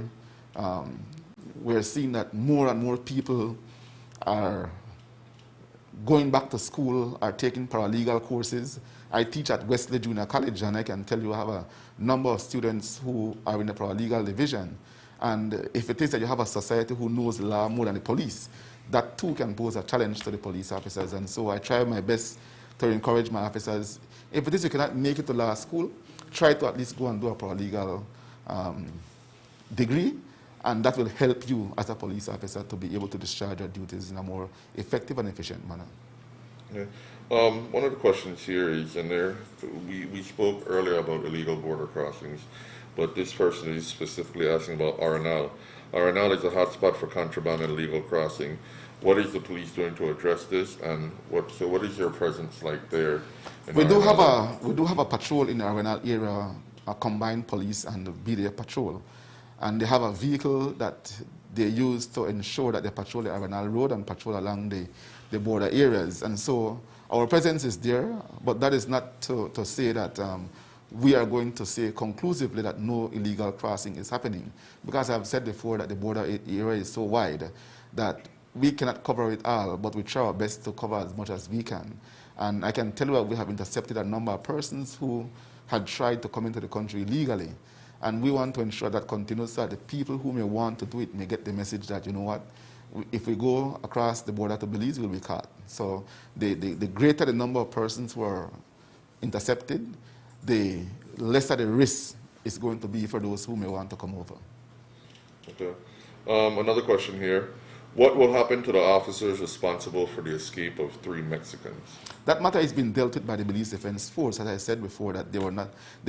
we're seeing that more and more people are going back to school, are taking paralegal courses. I teach at Wesley Junior College, and I can tell you I have a number of students who are in the paralegal division. And if it is that you have a society who knows law more than the police, that too can pose a challenge to the police officers. And so I try my best to encourage my officers. If it is you cannot make it to law school, try to at least go and do a paralegal degree, and that will help you as a police officer to be able to discharge your duties in a more effective and efficient manner. Yeah. One of the questions here is, and we spoke earlier about illegal border crossings, but this person is specifically asking about RNL. RNL is a hotspot for contraband and illegal crossing. What is the police doing to address this, and what is your presence like there? We do have a patrol in the RNL area, a combined police and BDF patrol. And they have a vehicle that they use to ensure that they patrol the RNL road and patrol along the border areas. And so our presence is there, but that is not to say that we are going to say conclusively that no illegal crossing is happening. Because I've said before that the border area is so wide that we cannot cover it all, but we try our best to cover as much as we can. And I can tell you that we have intercepted a number of persons who had tried to come into the country illegally. And we want to ensure that continues so that the people who may want to do it may get the message that, you know what, if we go across the border to Belize, we'll be caught. So the greater the number of persons who are intercepted, the lesser the risk is going to be for those who may want to come over. Okay. Another question here. What will happen to the officers responsible for the escape of 3 Mexicans? That matter is being dealt with by the Belize Defense Force. As I said before, that they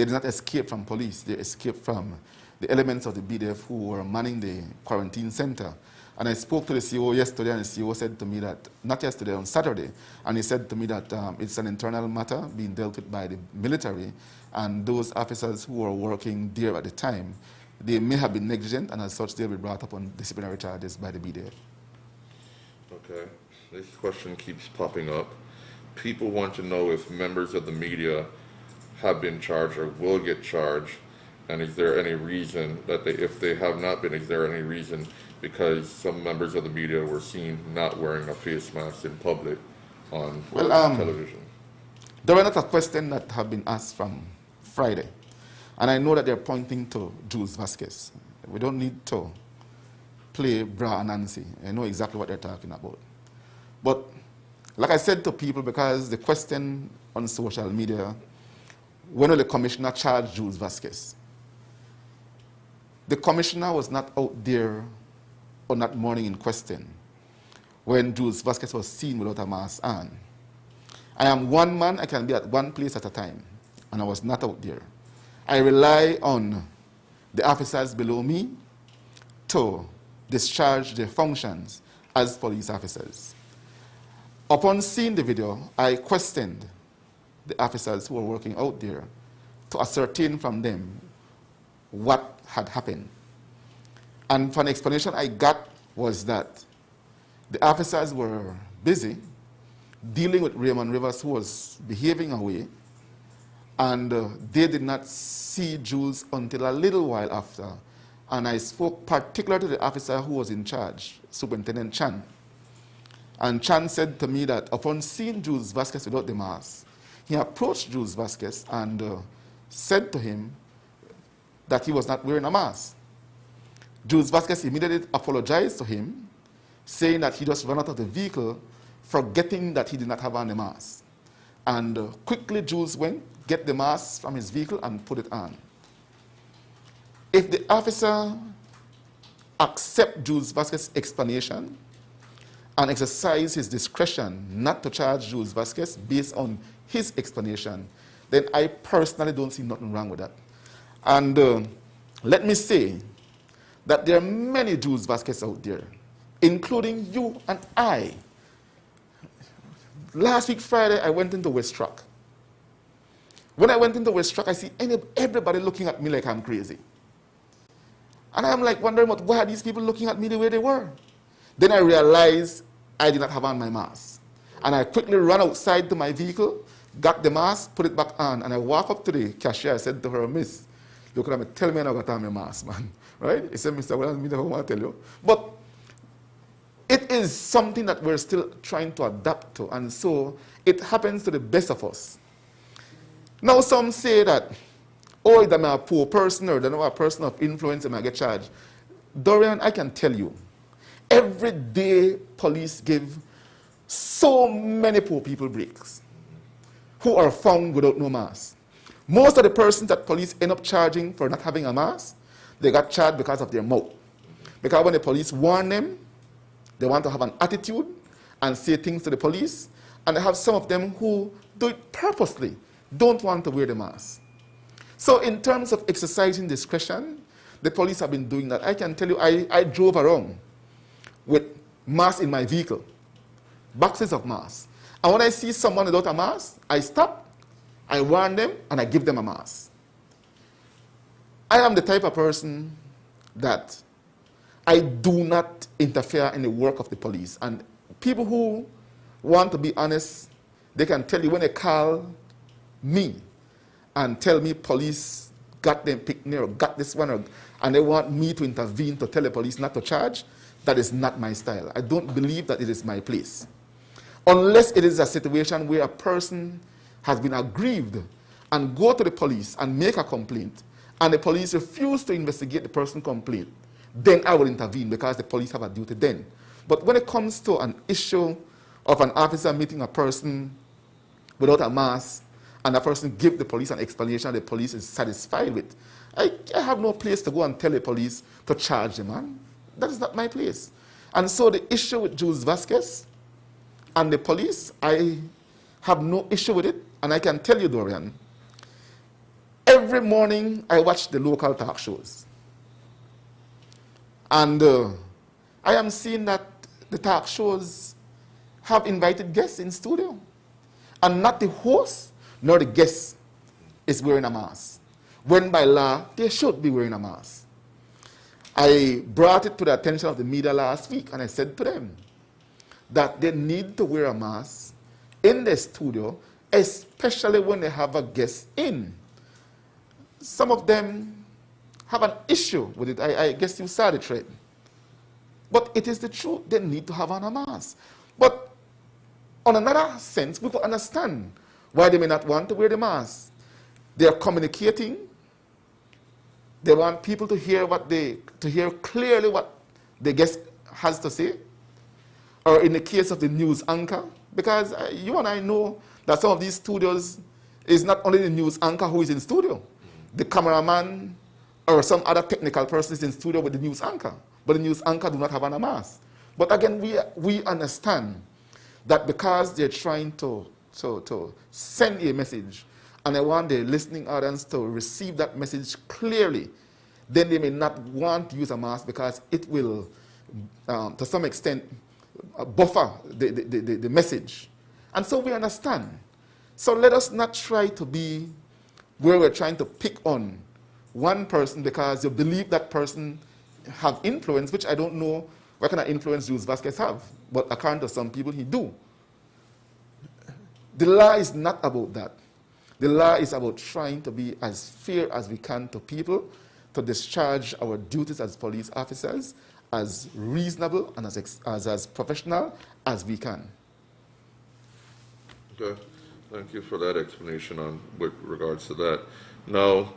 did not escape from police. They escaped from the elements of the BDF who were manning the quarantine center. And I spoke to the CEO yesterday, and the CEO said to me that, not yesterday, on Saturday, and he said to me that it's an internal matter being dealt with by the military, and those officers who were working there at the time, they may have been negligent, and as such, they'll be brought up on disciplinary charges by the BDF. Okay. This question keeps popping up. People want to know if members of the media have been charged or will get charged, and is there any reason that if they have not been, is there any reason because some members of the media were seen not wearing a face mask in public on television? There were not a question that have been asked from Friday, and I know that they're pointing to Jules Vasquez. We don't need to play Bra and Nancy. I know exactly what they're talking about. But like I said to people, because the question on social media, when will the commissioner charge Jules Vasquez? The commissioner was not out there on that morning in question when Jules Vasquez was seen without a mask on. I am one man, I can be at one place at a time, and I was not out there. I rely on the officers below me to discharge their functions as police officers. Upon seeing the video, I questioned the officers who were working out there to ascertain from them what had happened. And for an explanation I got was that the officers were busy dealing with Raymond Rivers, who was behaving away, and they did not see Jules until a little while after. And I spoke particularly to the officer who was in charge, Superintendent Chan. And Chan said to me that upon seeing Jules Vasquez without the mask, he approached Jules Vasquez and said to him that he was not wearing a mask. Jules Vasquez immediately apologized to him, saying that he just ran out of the vehicle, forgetting that he did not have on the mask. And quickly Jules went, get the mask from his vehicle and put it on. If the officer accepts Jules Vasquez's explanation and exercise his discretion not to charge Jules Vasquez based on his explanation, then I personally don't see nothing wrong with that. And let me say that there are many Jules Vasquez out there, including you and I. Last week, Friday, I went into West Rock. When I went into West Rock, I see everybody looking at me like I'm crazy. And I'm like wondering, why are these people looking at me the way they were? Then I realized I did not have on my mask. And I quickly ran outside to my vehicle, got the mask, put it back on, and I walked up to the cashier. I said to her, "Miss, look at me, tell me I got on my mask, man." Right? He said, "Mr. Well, I don't want to tell you." But it is something that we're still trying to adapt to, and so it happens to the best of us. Now some say that, oh, I'm a poor person or I'm a person of influence and I get charged. Dorian, I can tell you, every day police give so many poor people breaks who are found without no mask. Most of the persons that police end up charging for not having a mask, they got charged because of their mouth. Because when the police warn them, they want to have an attitude and say things to the police, and they have some of them who do it purposely, don't want to wear the mask. So in terms of exercising discretion, the police have been doing that. I can tell you, I drove around with masks in my vehicle, boxes of masks. And when I see someone without a mask, I stop, I warn them, and I give them a mask. I am the type of person that I do not interfere in the work of the police. And people who want to be honest, they can tell you when they call me and tell me police got them picked near or got this one, and they want me to intervene to tell the police not to charge, that is not my style. I don't believe that it is my place. unless it is a situation where a person has been aggrieved and go to the police and make a complaint, and the police refuse to investigate the person's complaint, then I will intervene because the police have a duty then. But when it comes to an issue of an officer meeting a person without a mask, and a person give the police an explanation the police is satisfied with, I have no place to go and tell the police to charge the man. That is not my place. And so the issue with Jules Vasquez and the police, I have no issue with it. And I can tell you, Dorian, every morning I watch the local talk shows. And I am seeing that the talk shows have invited guests in studio. And not the host nor the guest is wearing a mask, when by law they should be wearing a mask. I brought it to the attention of the media last week, and I said to them that they need to wear a mask in the studio, especially when they have a guest in. Some of them have an issue with it. I guess you saw the trend. But it is the truth. They need to have on a mask. But on another sense, we could understand why they may not want to wear the mask. They are communicating. They want people to hear clearly what the guest has to say. Or in the case of the news anchor, because you and I know that some of these studios is not only the news anchor who is in studio. The cameraman or some other technical person is in studio with the news anchor. But the news anchor do not have on a mask. But again, we understand that because they're trying to send a message, and I want the listening audience to receive that message clearly, then they may not want to use a mask because it will, to some extent, buffer the message. And so we understand. So let us not try to be where we're trying to pick on one person because you believe that person have influence, which I don't know what kind of influence Jules Vasquez have, but according to some people, he do. The law is not about that. The law is about trying to be as fair as we can to people, to discharge our duties as police officers as reasonable and as professional as we can. Okay, thank you for that explanation with regards to that. Now,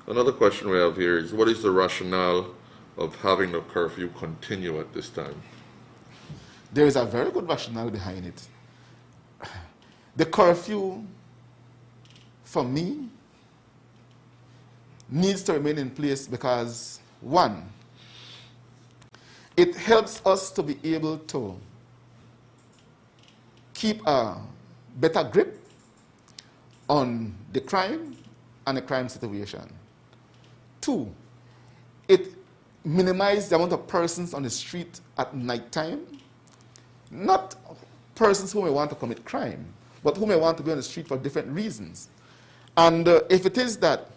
another question we have here is, what is the rationale of having the curfew continue at this time? There is a very good rationale behind it. The curfew, for me, needs to remain in place because, one, it helps us to be able to keep a better grip on the crime and the crime situation. Two, it minimizes the amount of persons on the street at nighttime, not persons who may want to commit crime, but who may want to be on the street for different reasons. And if it is that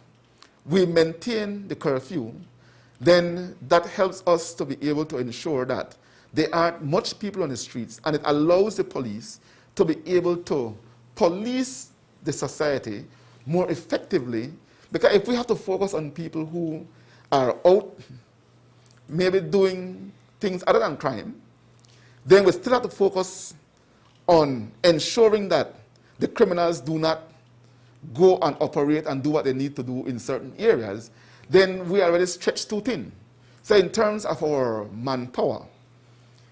we maintain the curfew, then that helps us to be able to ensure that there aren't much people on the streets, and it allows the police to be able to police the society more effectively. Because if we have to focus on people who are out, maybe doing things other than crime, then we still have to focus on ensuring that the criminals do not go and operate and do what they need to do in certain areas, then we are already stretched too thin. So in terms of our manpower,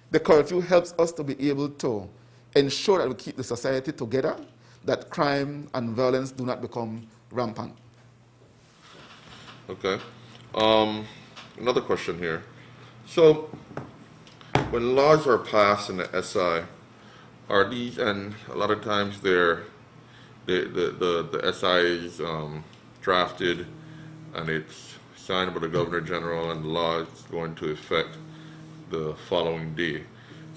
the curfew helps us to be able to ensure that we keep the society together, that crime and violence do not become rampant. Okay. Another question here. So, when laws are passed in the SI, are these, and a lot of times the SI is drafted and it's signed by the Governor General, and the law is going to effect the following day.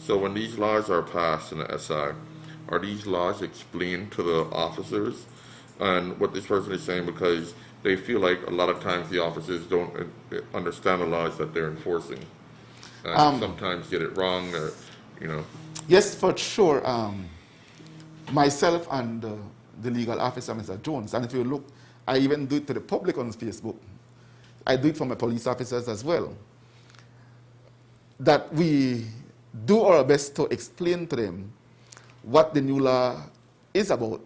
So when these laws are passed in the SI, are these laws explained to the officers? And what this person is saying, because they feel like a lot of times the officers don't understand the laws that they're enforcing, and sometimes get it wrong, or, you know. Yes, for sure. Myself and the legal officer, Mr. Jones, and if you look, I even do it to the public on Facebook. I do it for my police officers as well. That we do our best to explain to them what the new law is about,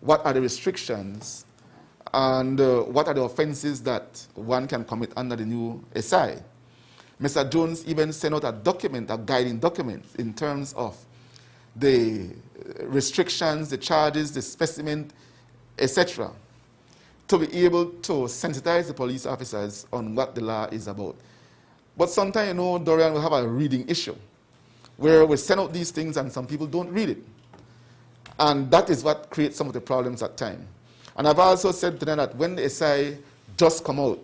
what are the restrictions, and what are the offenses that one can commit under the new SI. Mr. Jones even sent out a document, a guiding document, in terms of the restrictions, the charges, the specimen, etc., to be able to sensitize the police officers on what the law is about. But sometimes, you know, Dorian, we have a reading issue, where we send out these things and some people don't read it. And that is what creates some of the problems at times. And I've also said to them that when the SI just come out,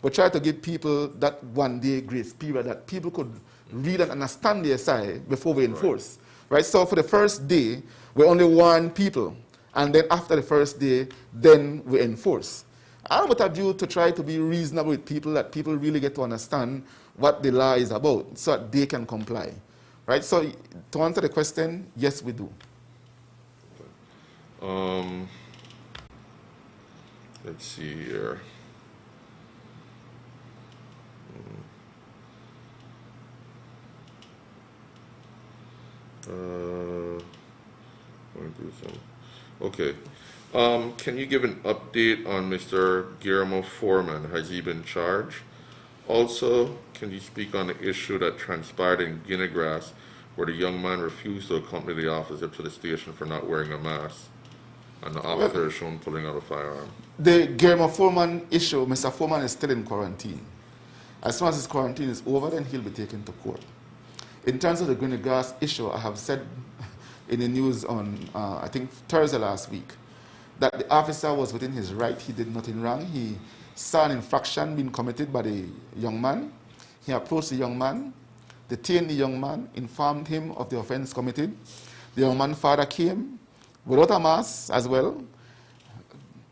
we try to give people that 1 day grace period that people could read and understand the SI before we enforce. Right? So for the first day, we only warn people. And then after the first day, then we enforce. And with a view to try to be reasonable with people, that people really get to understand what the law is about so that they can comply. Right? So to answer the question, yes, we do. Let's see here. Going through some. Okay. Can you give an update on Mr. Guillermo Foreman? Has he been charged? Also, can you speak on the issue that transpired in Guineagrass, where the young man refused to accompany the officer to the station for not wearing a mask, and the officer is shown pulling out a firearm? The Guillermo Foreman issue, Mr. Foreman is still in quarantine. As soon as his quarantine is over, then he'll be taken to court. In terms of the Guineagrass issue, I have said in the news on, I think, Thursday last week, that the officer was within his right. He did nothing wrong. He saw an infraction being committed by the young man. He approached the young man, detained the young man, informed him of the offense committed. The young man's father came without a mask as well,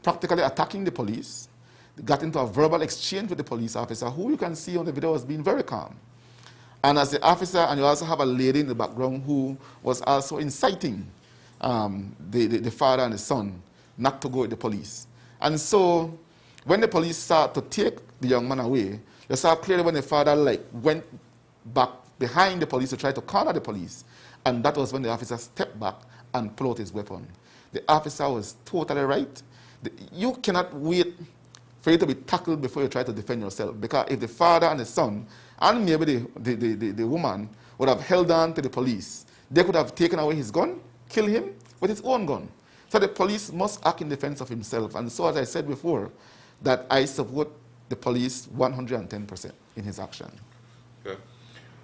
practically attacking the police. They got into a verbal exchange with the police officer, who you can see on the video was being very calm. And as the officer, and you also have a lady in the background who was also inciting the father and the son not to go with the police. And so when the police started to take the young man away, you saw clearly when the father went back behind the police to try to corner the police. And that was when the officer stepped back and pulled out his weapon. The officer was totally right. You cannot wait for you to be tackled before you try to defend yourself. Because if the father and the son, and maybe the woman, would have held on to the police, they could have taken away his gun, killed him with his own gun. So the police must act in defense of himself. And so, as I said before, that I support the police 110% in his action. Okay.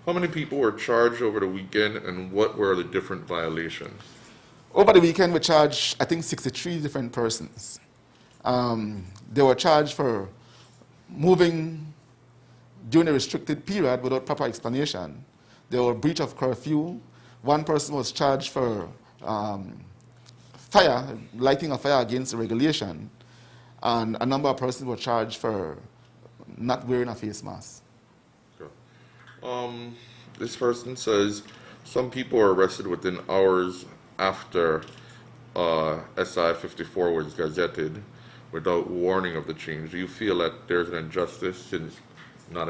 How many people were charged over the weekend, and what were the different violations? Over the weekend, we charged, I think, 63 different persons. They were charged for moving during a restricted period without proper explanation. There were breach of curfew. One person was charged for lighting a fire against the regulation. And a number of persons were charged for not wearing a face mask. Okay. This person says some people were arrested within hours after SI 54 was gazetted without warning of the change. Do you feel that there's an injustice since not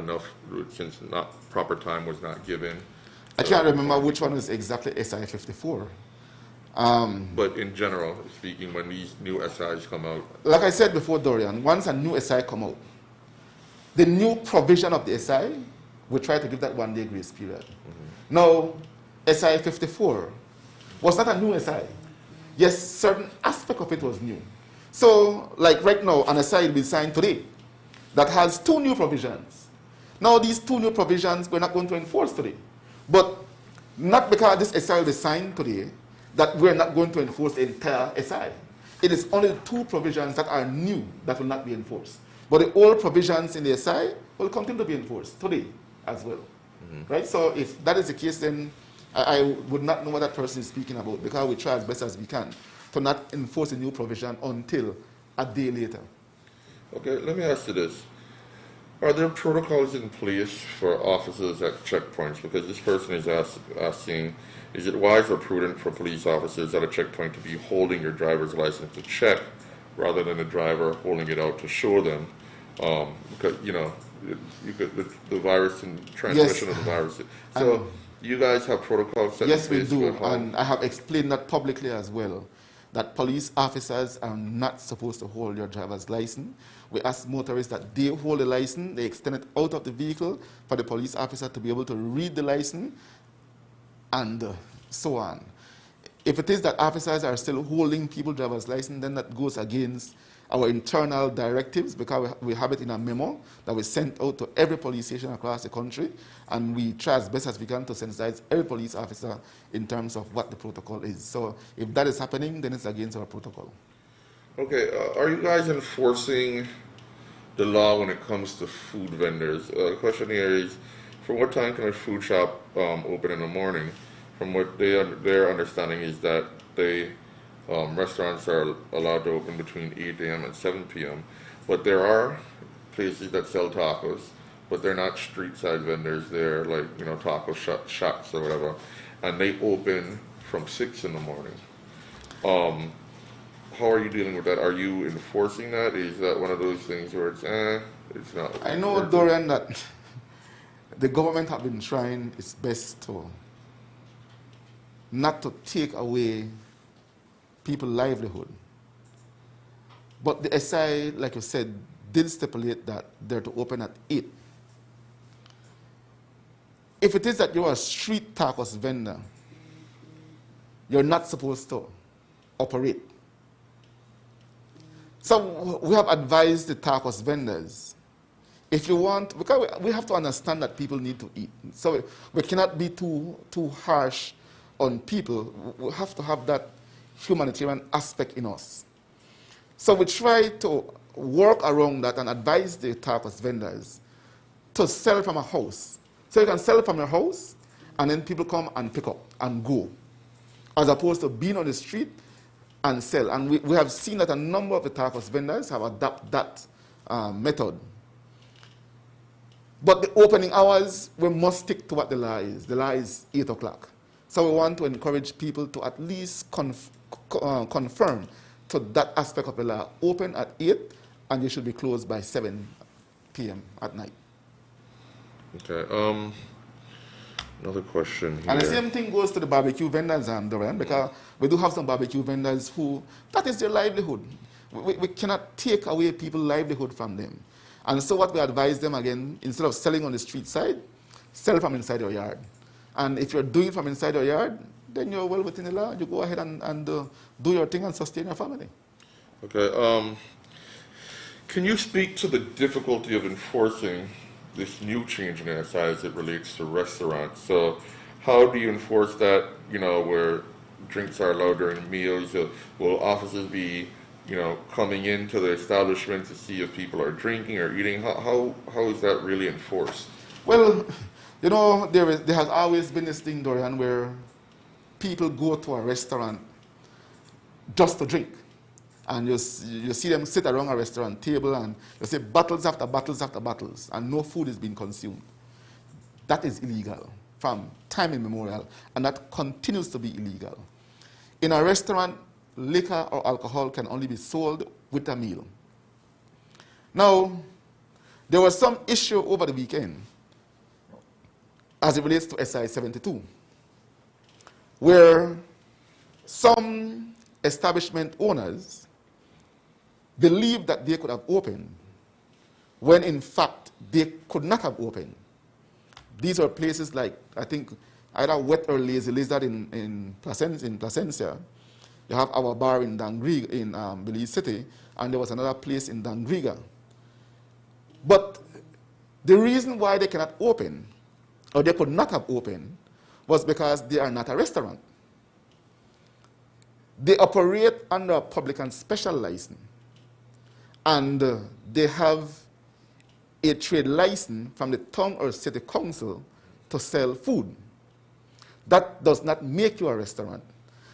proper time was not given? I can't remember which one was exactly SI 54. But in general speaking, when these new SIs come out? Like I said before, Dorian, once a new SI come out, the new provision of the SI, we try to give that 1 day grace period. Mm-hmm. Now, SI 54 was not a new SI. Yes, certain aspect of it was new. So, like right now, an SI will be signed today that has 2 new provisions. Now, these 2 new provisions we're not going to enforce today. But not because this SI will be signed today that we're not going to enforce the entire SI. It is only the 2 provisions that are new that will not be enforced. But the old provisions in the SI will continue to be enforced today as well. Mm-hmm. Right? So if that is the case, then I would not know what that person is speaking about, because we try as best as we can to not enforce a new provision until a day later. Okay, let me ask you this. Are there protocols in place for officers at checkpoints? Because this person is asking, is it wise or prudent for police officers at a checkpoint to be holding your driver's license to check rather than the driver holding it out to show them? Because, you know, you could, the virus and transmission of the virus. So you guys have protocols set Yes, in we place do, for how- and I have explained that publicly as well, that police officers are not supposed to hold your driver's license. We ask motorists that they hold the license, they extend it out of the vehicle for the police officer to be able to read the license, and so on. If it is that officers are still holding people's driver's license, then that goes against our internal directives, because we have it in a memo that we sent out to every police station across the country, and we try as best as we can to sensitize every police officer in terms of what the protocol is. So if that is happening, then it's against our protocol. Okay, are you guys enforcing the law when it comes to food vendors? The question here is, from what time can a food shop open in the morning? From what their understanding is that restaurants are allowed to open between 8 a.m. and 7 p.m. But there are places that sell tacos, but they're not street side vendors. They're like, taco shops or whatever, and they open from 6 in the morning. How are you dealing with that? Are you enforcing that? Is that one of those things where it's not? I know, Dorian, that the government have been trying its best to not to take away people's livelihood. But the SI, like you said, did stipulate that they're to open at 8. If it is that you're a street tacos vendor, you're not supposed to operate. So we have advised the tacos vendors, if you want, because we have to understand that people need to eat. So we cannot be too harsh on people. We have to have that humanitarian aspect in us. So we try to work around that and advise the tacos vendors to sell from a house. So you can sell from your house, and then people come and pick up and go, as opposed to being on the street and sell. And we have seen that a number of the tacos vendors have adopted that method. But the opening hours, we must stick to what the law is. The law is 8 o'clock. So we want to encourage people to at least confirm to that aspect of the law. Open at 8, and you should be closed by 7 p.m. at night. Okay. Another question here. And the same thing goes to the barbecue vendors, Dorian, because we do have some barbecue vendors who, that is their livelihood. We cannot take away people's livelihood from them. And so what we advise them, again, instead of selling on the street side, sell from inside your yard. And if you're doing it from inside your yard, then you're well within the law. You go ahead and do your thing and sustain your family. Okay. Can you speak to the difficulty of enforcing this new change in SI as it relates to restaurants? So how do you enforce that, where drinks are allowed during meals? Will officers be, coming into the establishment to see if people are drinking or eating? How is that really enforced? Well, there has always been this thing, Dorian, where people go to a restaurant just to drink. And you see them sit around a restaurant table, and you see bottles after bottles after bottles, and no food is being consumed. That is illegal from time immemorial, and that continues to be illegal. In a restaurant, liquor or alcohol can only be sold with a meal. Now, there was some issue over the weekend as it relates to SI 72, where some establishment owners believed that they could have opened when in fact they could not have opened. These are places like, I think, either Wet or Lazy Lizard in Placencia. You have our bar in Dangriga, in Belize City, and there was another place in Dangriga. But the reason why they cannot open, or they could not have opened, was because they are not a restaurant. They operate under a public and special license, and they have a trade license from the town or city council to sell food. That does not make you a restaurant.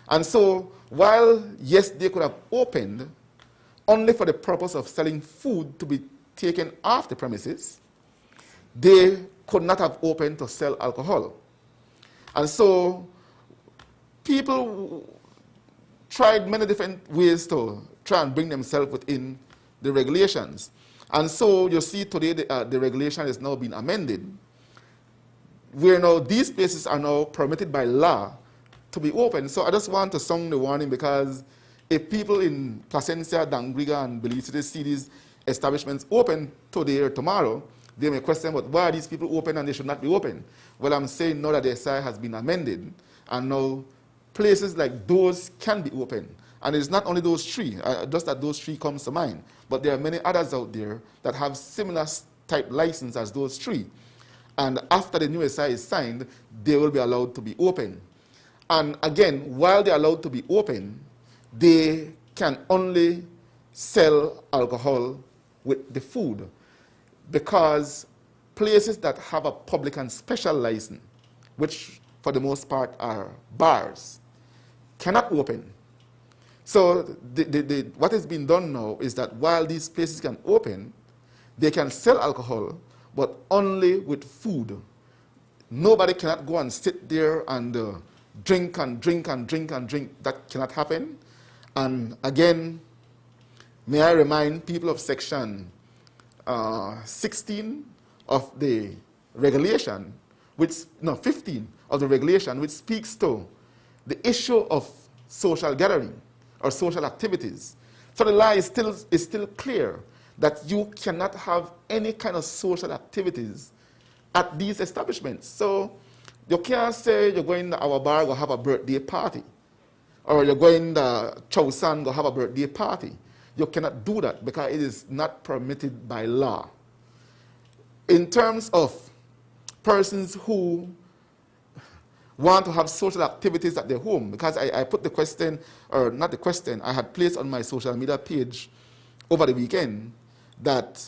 And so, while, yes, they could have opened only for the purpose of selling food to be taken off the premises, they could not have opened to sell alcohol. And so, people tried many different ways to try and bring themselves within the regulations. And so, you see today the regulation is now being amended, where now these places are now permitted by law to be open. So I just want to sound the warning, because if people in Placencia, Dangriga, and Belize City see these establishments open today or tomorrow, they may question, but why are these people open and they should not be open? Well, I'm saying now that the SI has been amended, and now places like those can be open. And it's not only those three, just that those three comes to mind, but there are many others out there that have similar type license as those three. And after the new SI is signed, they will be allowed to be open. And again, while they're allowed to be open, they can only sell alcohol with the food, because places that have a public and special license, which for the most part are bars, cannot open. So what has been done now is that while these places can open, they can sell alcohol, but only with food. Nobody cannot go and sit there and drink and drink and drink and drink. That cannot happen. And again, may I remind people of section 16 of the regulation, 15 of the regulation, which speaks to the issue of social gathering or social activities. So the law is still clear that you cannot have any kind of social activities at these establishments. So you can't say you're going to our bar, go have a birthday party, or you're going to Chow San, go have a birthday party. You cannot do that because it is not permitted by law. In terms of persons who want to have social activities at their home, because I put the question, or not the question, I had placed on my social media page over the weekend that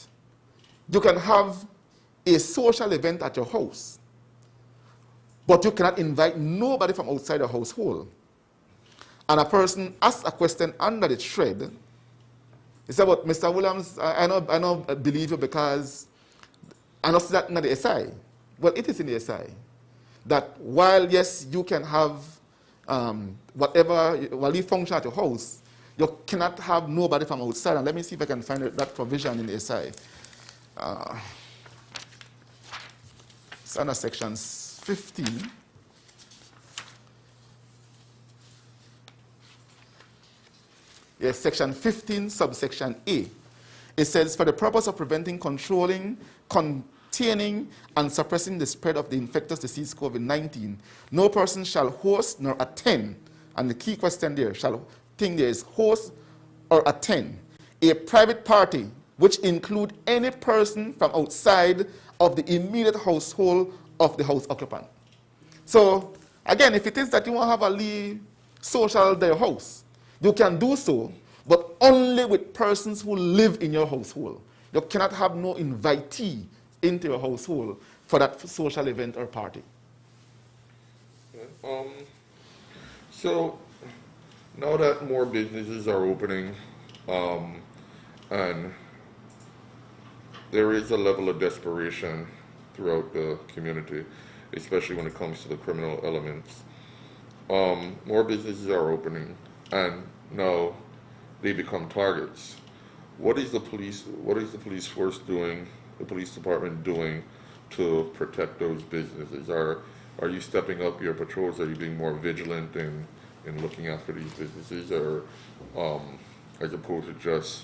you can have a social event at your house, but you cannot invite nobody from outside the household. And a person asked a question under the thread. He said, but Mr. Williams, I don't believe you because I know that not the SI. Well, it is in the SI. That while, yes, you can have while you function at your house, you cannot have nobody from outside. And let me see if I can find that provision in the SI. It's under section 15. Yes, section 15, subsection A. It says, for the purpose of preventing, controlling, containing, and suppressing the spread of the infectious disease COVID-19, no person shall host nor attend, and the key question there, there is host or attend, a private party which include any person from outside of the immediate household of the house occupant. So, again, if it is that you want to have a social at your house, you can do so, but only with persons who live in your household. You cannot have no invitee into your household for that social event or party. So now that more businesses are opening, and there is a level of desperation throughout the community, especially when it comes to the criminal elements. More businesses are opening, and now they become targets. What is the police force doing, the police department doing to protect those businesses? Are you stepping up your patrols? Are you being more vigilant in looking after these businesses, or as opposed to just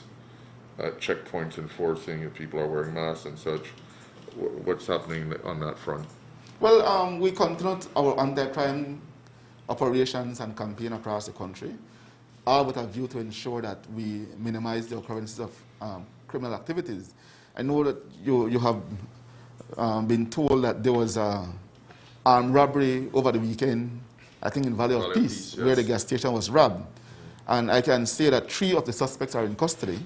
at checkpoints enforcing if people are wearing masks and such? What's happening on that front? Well, we continue our anti-crime operations and campaign across the country, all with a view to ensure that we minimize the occurrences of criminal activities. I know that you have been told that there was an armed robbery over the weekend, I think in Valley of Peace, yes, where the gas station was robbed. And I can say that 3 of the suspects are in custody.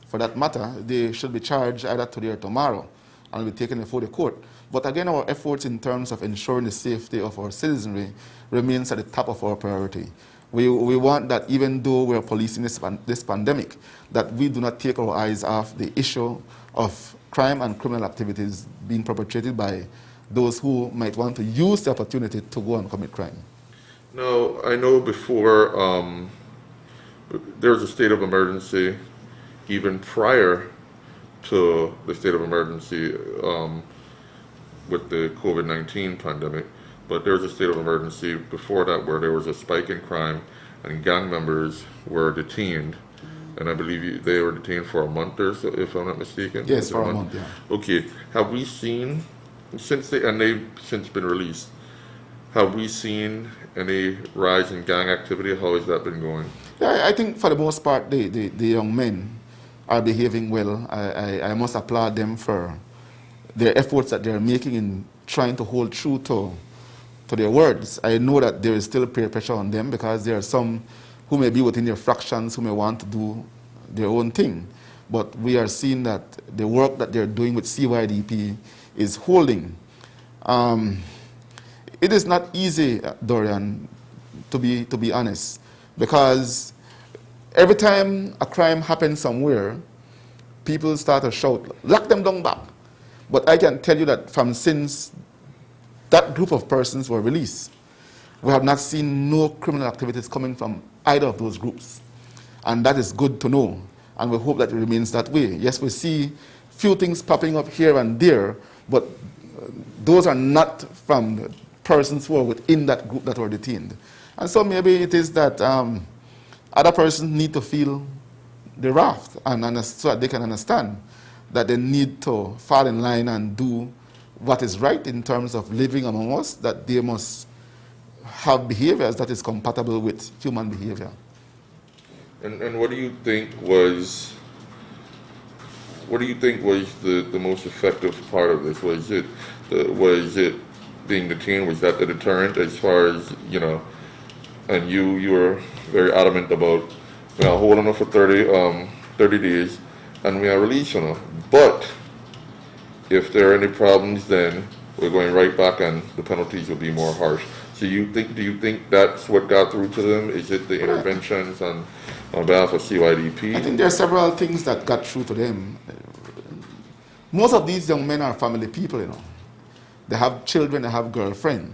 For that matter, they should be charged either today or tomorrow and will be taken before the court. But again, our efforts in terms of ensuring the safety of our citizenry remains at the top of our priority. We want that even though we're policing this pandemic, that we do not take our eyes off the issue of crime and criminal activities being perpetrated by those who might want to use the opportunity to go and commit crime. No, I know before there was a state of emergency, even prior to the state of emergency, with the COVID-19 pandemic, but there was a state of emergency before that where there was a spike in crime and gang members were detained. And I believe they were detained for a month or so, if I'm not mistaken. Yes, for a month, yeah. Okay. Have we seen, and they've since been released, have we seen any rise in gang activity? How has that been going? Yeah, I think for the most part, the young men are behaving well. I must applaud them for their efforts that they're making in trying to hold true to their words. I know that there is still peer pressure on them because there are some who may be within their fractions who may want to do their own thing. But we are seeing that the work that they're doing with CYDP is holding. It is not easy, Dorian, to be honest, because every time a crime happens somewhere, people start to shout, lock them down back. But I can tell you that since that group of persons were released, we have not seen no criminal activities coming from either of those groups. And that is good to know. And we hope that it remains that way. Yes, we see few things popping up here and there, but those are not from persons who are within that group that were detained. And so maybe it is that other persons need to feel the wrath and so that they can understand that they need to fall in line and do what is right in terms of living among us, that they must have behaviors that is compatible with human behavior. And what do you think was the most effective part of this? Was it being detained? Was that the deterrent as far as, and you were very adamant about, holding them for 30 days and we are released, But if there are any problems, then we're going right back and the penalties will be more harsh. So do you think that's what got through to them? Is it the interventions on behalf of CYDP? I think there are several things that got through to them. Most of these young men are family people, They have children, they have girlfriends.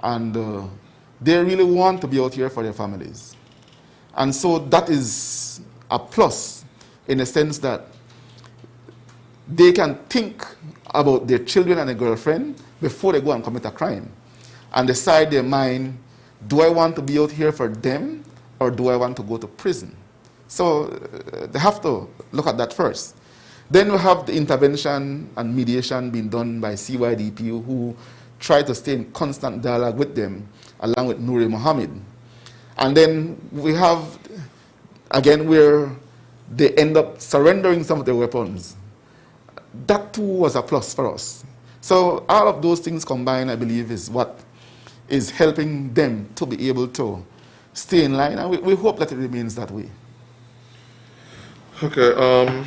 And they really want to be out here for their families. And so that is a plus in the sense that they can think about their children and their girlfriend before they go and commit a crime and decide their mind, do I want to be out here for them or do I want to go to prison? So they have to look at that first. Then we have the intervention and mediation being done by CYDP, who try to stay in constant dialogue with them, along with Nuri Mohammed. And then we have, again, where they end up surrendering some of their weapons. That too was a plus for us. So all of those things combined, I believe, is what is helping them to be able to stay in line, and we hope that it remains that way. Okay.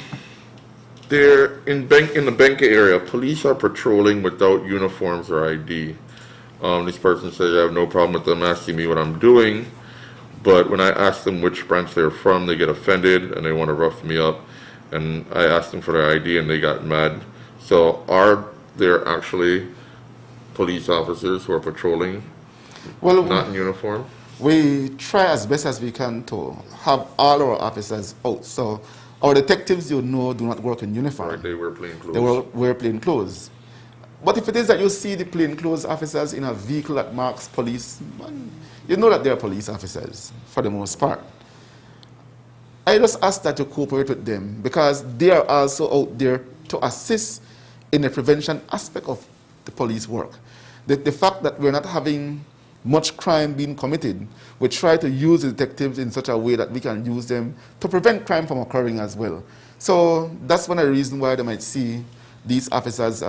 There in the Benke area, police are patrolling without uniforms or ID. This person says I have no problem with them asking me what I'm doing, but when I ask them which branch they're from, they get offended and they want to rough me up. And I asked them for their ID and they got mad. So are there actually police officers who are patrolling, not in uniform? We try as best as we can to have all our officers out. So our detectives, do not work in uniform. Right, they wear plain clothes. They wear plain clothes. But if it is that you see the plainclothes officers in a vehicle that marks police, you know that they're police officers for the most part. I just ask that you cooperate with them because they are also out there to assist in the prevention aspect of the police work. The fact that we're not having much crime being committed, we try to use the detectives in such a way that we can use them to prevent crime from occurring as well. So that's one of the reasons why they might see these officers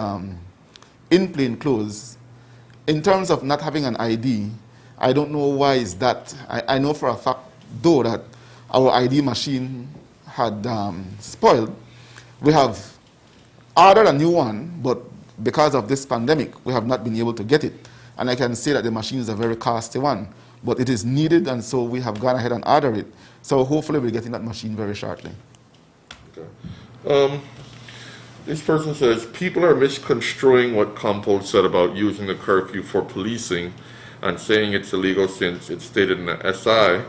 in plain clothes. In terms of not having an ID, I don't know why is that. I know for a fact, though, that our ID machine had spoiled. We have ordered a new one, but because of this pandemic, we have not been able to get it. And I can say that the machine is a very costly one, but it is needed, and so we have gone ahead and ordered it. So hopefully we're getting that machine very shortly. Okay. This person says, people are misconstruing what Campbell said about using the curfew for policing and saying it's illegal since it's stated in the SI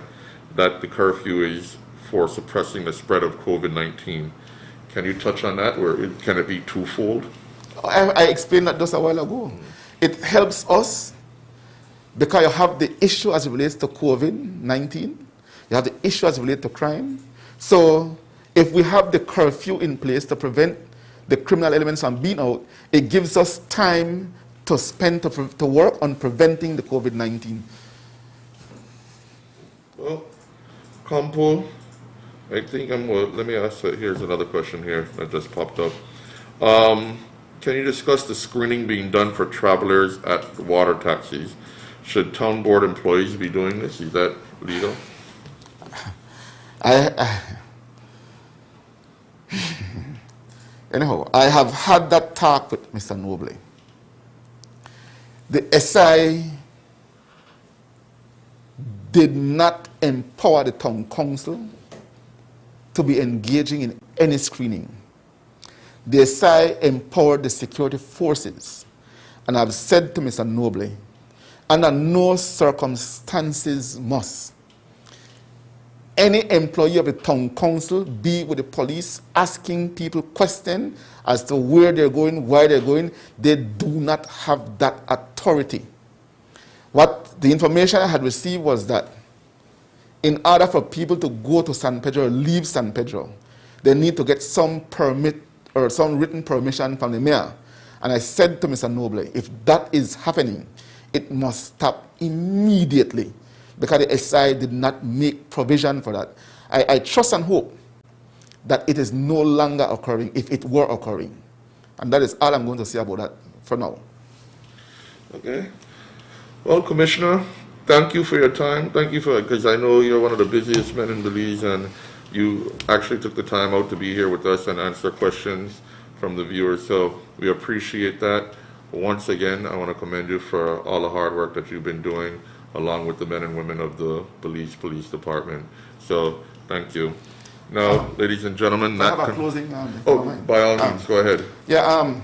that the curfew is for suppressing the spread of COVID-19. Can you touch on that, or can it be twofold? I explained that just a while ago. It helps us because you have the issue as it relates to COVID-19. You have the issue as it relates to crime. So if we have the curfew in place to prevent the criminal elements from being out, it gives us time to spend to work on preventing the COVID-19. Well, Kampo, I think let me ask, here's another question here that just popped up. Can you discuss the screening being done for travelers at water taxis? Should town board employees be doing this? Is that legal? Anyhow, I have had that talk with Mr. Noble. The SI did not empower the town council to be engaging in any screening. The SI empowered the security forces. And I've said to Mr. Noble, under no circumstances must any employee of the town council be with the police asking people questions as to where they're going, why they're going. They do not have that authority. What the information I had received was that in order for people to go to San Pedro or leave San Pedro, they need to get some permit or some written permission from the mayor. And I said to Mr. Noble, if that is happening, it must stop immediately because the SI did not make provision for that. I trust and hope that it is no longer occurring if it were occurring. And that is all I'm going to say about that for now. Okay. Well, Commissioner, thank you for your time. Thank you because I know you're one of the busiest men in Belize, and you actually took the time out to be here with us and answer questions from the viewers. So we appreciate that. Once again, I want to commend you for all the hard work that you've been doing along with the men and women of the Belize Police Department. So thank you. Now, ladies and gentlemen, I have a closing. by all means, go ahead. Yeah,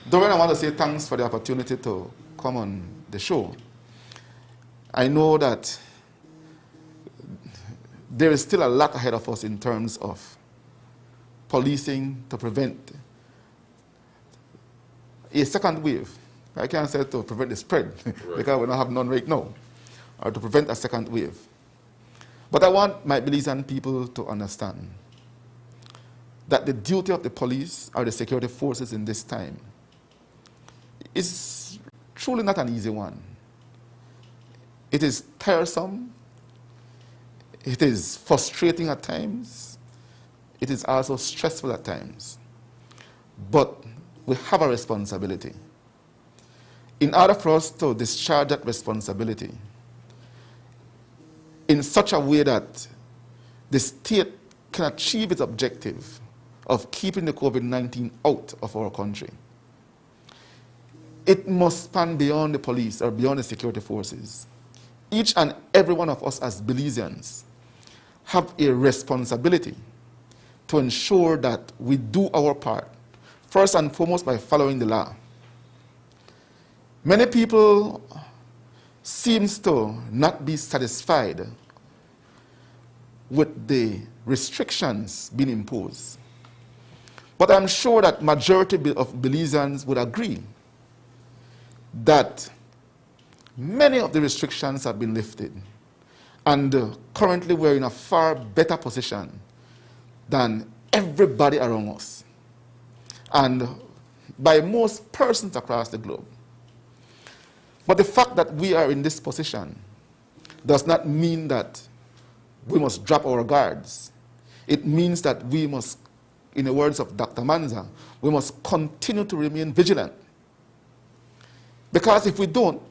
Dorian, I want to say thanks for the opportunity to come on the show. I know that there is still a lot ahead of us in terms of policing to prevent a second wave. I can't say to prevent the spread because we don't have none right now, or to prevent a second wave. But I want my Belizean people to understand that the duty of the police or the security forces in this time is truly not an easy one. It is tiresome. It is frustrating at times. It is also stressful at times. But we have a responsibility. In order for us to discharge that responsibility in such a way that the state can achieve its objective of keeping the COVID-19 out of our country, it must span beyond the police or beyond the security forces. Each and every one of us as Belizeans have a responsibility to ensure that we do our part, first and foremost by following the law. Many people seem to not be satisfied with the restrictions being imposed. But I'm sure that majority of Belizeans would agree that many of the restrictions have been lifted. And currently we're in a far better position than everybody around us. And by most persons across the globe. But the fact that we are in this position does not mean that we must drop our guards. It means that we must, in the words of Dr. Manza, we must continue to remain vigilant. Because if we don't,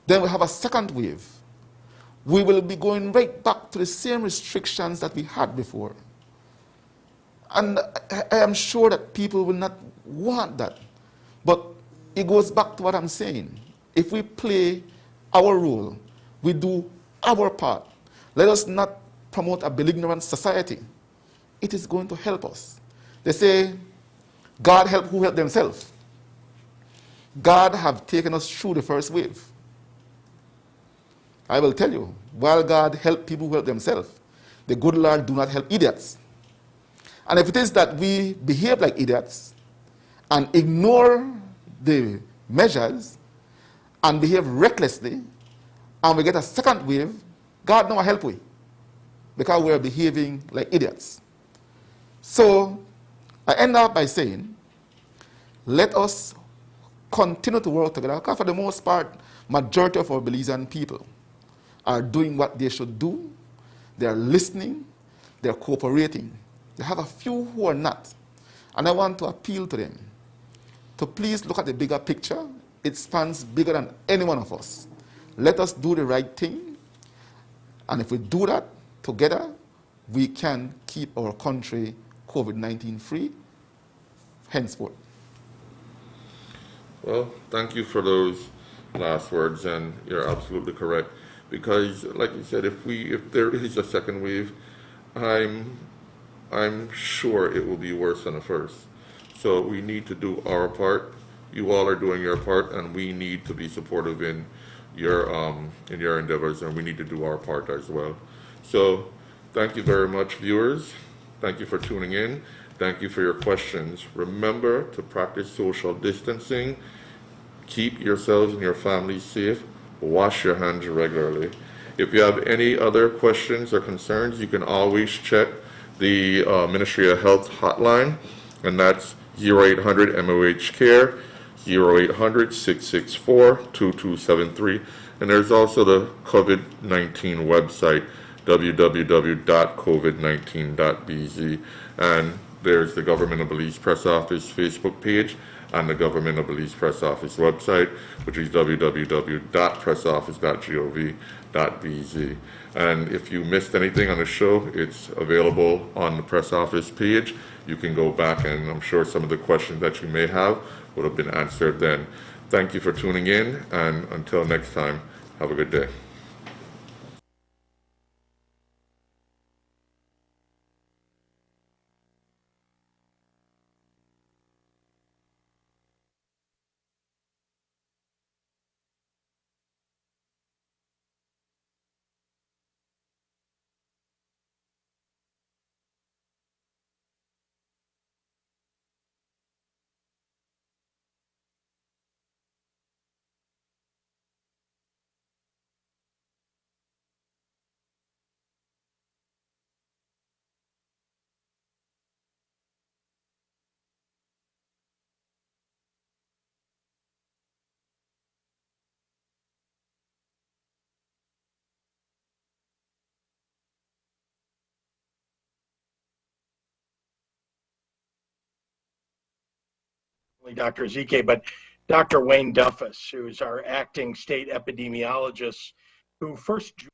then we have a second wave. We will be going right back to the same restrictions that we had before. And I am sure that people will not want that. But it goes back to what I'm saying. If we play our role, we do our part, let us not promote a belligerent society. It is going to help us. They say, God help who help themselves. God have taken us through the first wave. I will tell you, while God help people who help themselves, the good Lord do not help idiots. And if it is that we behave like idiots and ignore the measures and behave recklessly, and we get a second wave, God no help we, because we're behaving like idiots. So I end up by saying, let us continue to work together, because for the most part, majority of our Belizean people are doing what they should do. They are listening, they are cooperating. They have a few who are not. And I want to appeal to them to please look at the bigger picture. It spans bigger than any one of us. Let us do the right thing. And if we do that together, we can keep our country COVID-19 free henceforth. Well, thank you for those last words, and you're absolutely correct. Because, like you said, if there is a second wave, I'm sure it will be worse than the first. So we need to do our part. You all are doing your part, and we need to be supportive in your endeavors, and we need to do our part as well. So thank you very much, viewers. Thank you for tuning in. Thank you for your questions. Remember to practice social distancing. Keep yourselves and your families safe. Wash your hands regularly. If you have any other questions or concerns, you can always check the Ministry of Health hotline, and that's 0800 MOH Care, 0800 664 2273. And there's also the COVID-19 website, www.covid19.bz. And there's the Government of Belize Press Office Facebook page and the Government of Belize Press Office website, which is www.pressoffice.gov.bz. And if you missed anything on the show, it's available on the Press Office page. You can go back, and I'm sure some of the questions that you may have would have been answered then. Thank you for tuning in, and until next time, have a good day. Dr. Ezike, but Dr. Wayne Duffus, who's our acting state epidemiologist, who first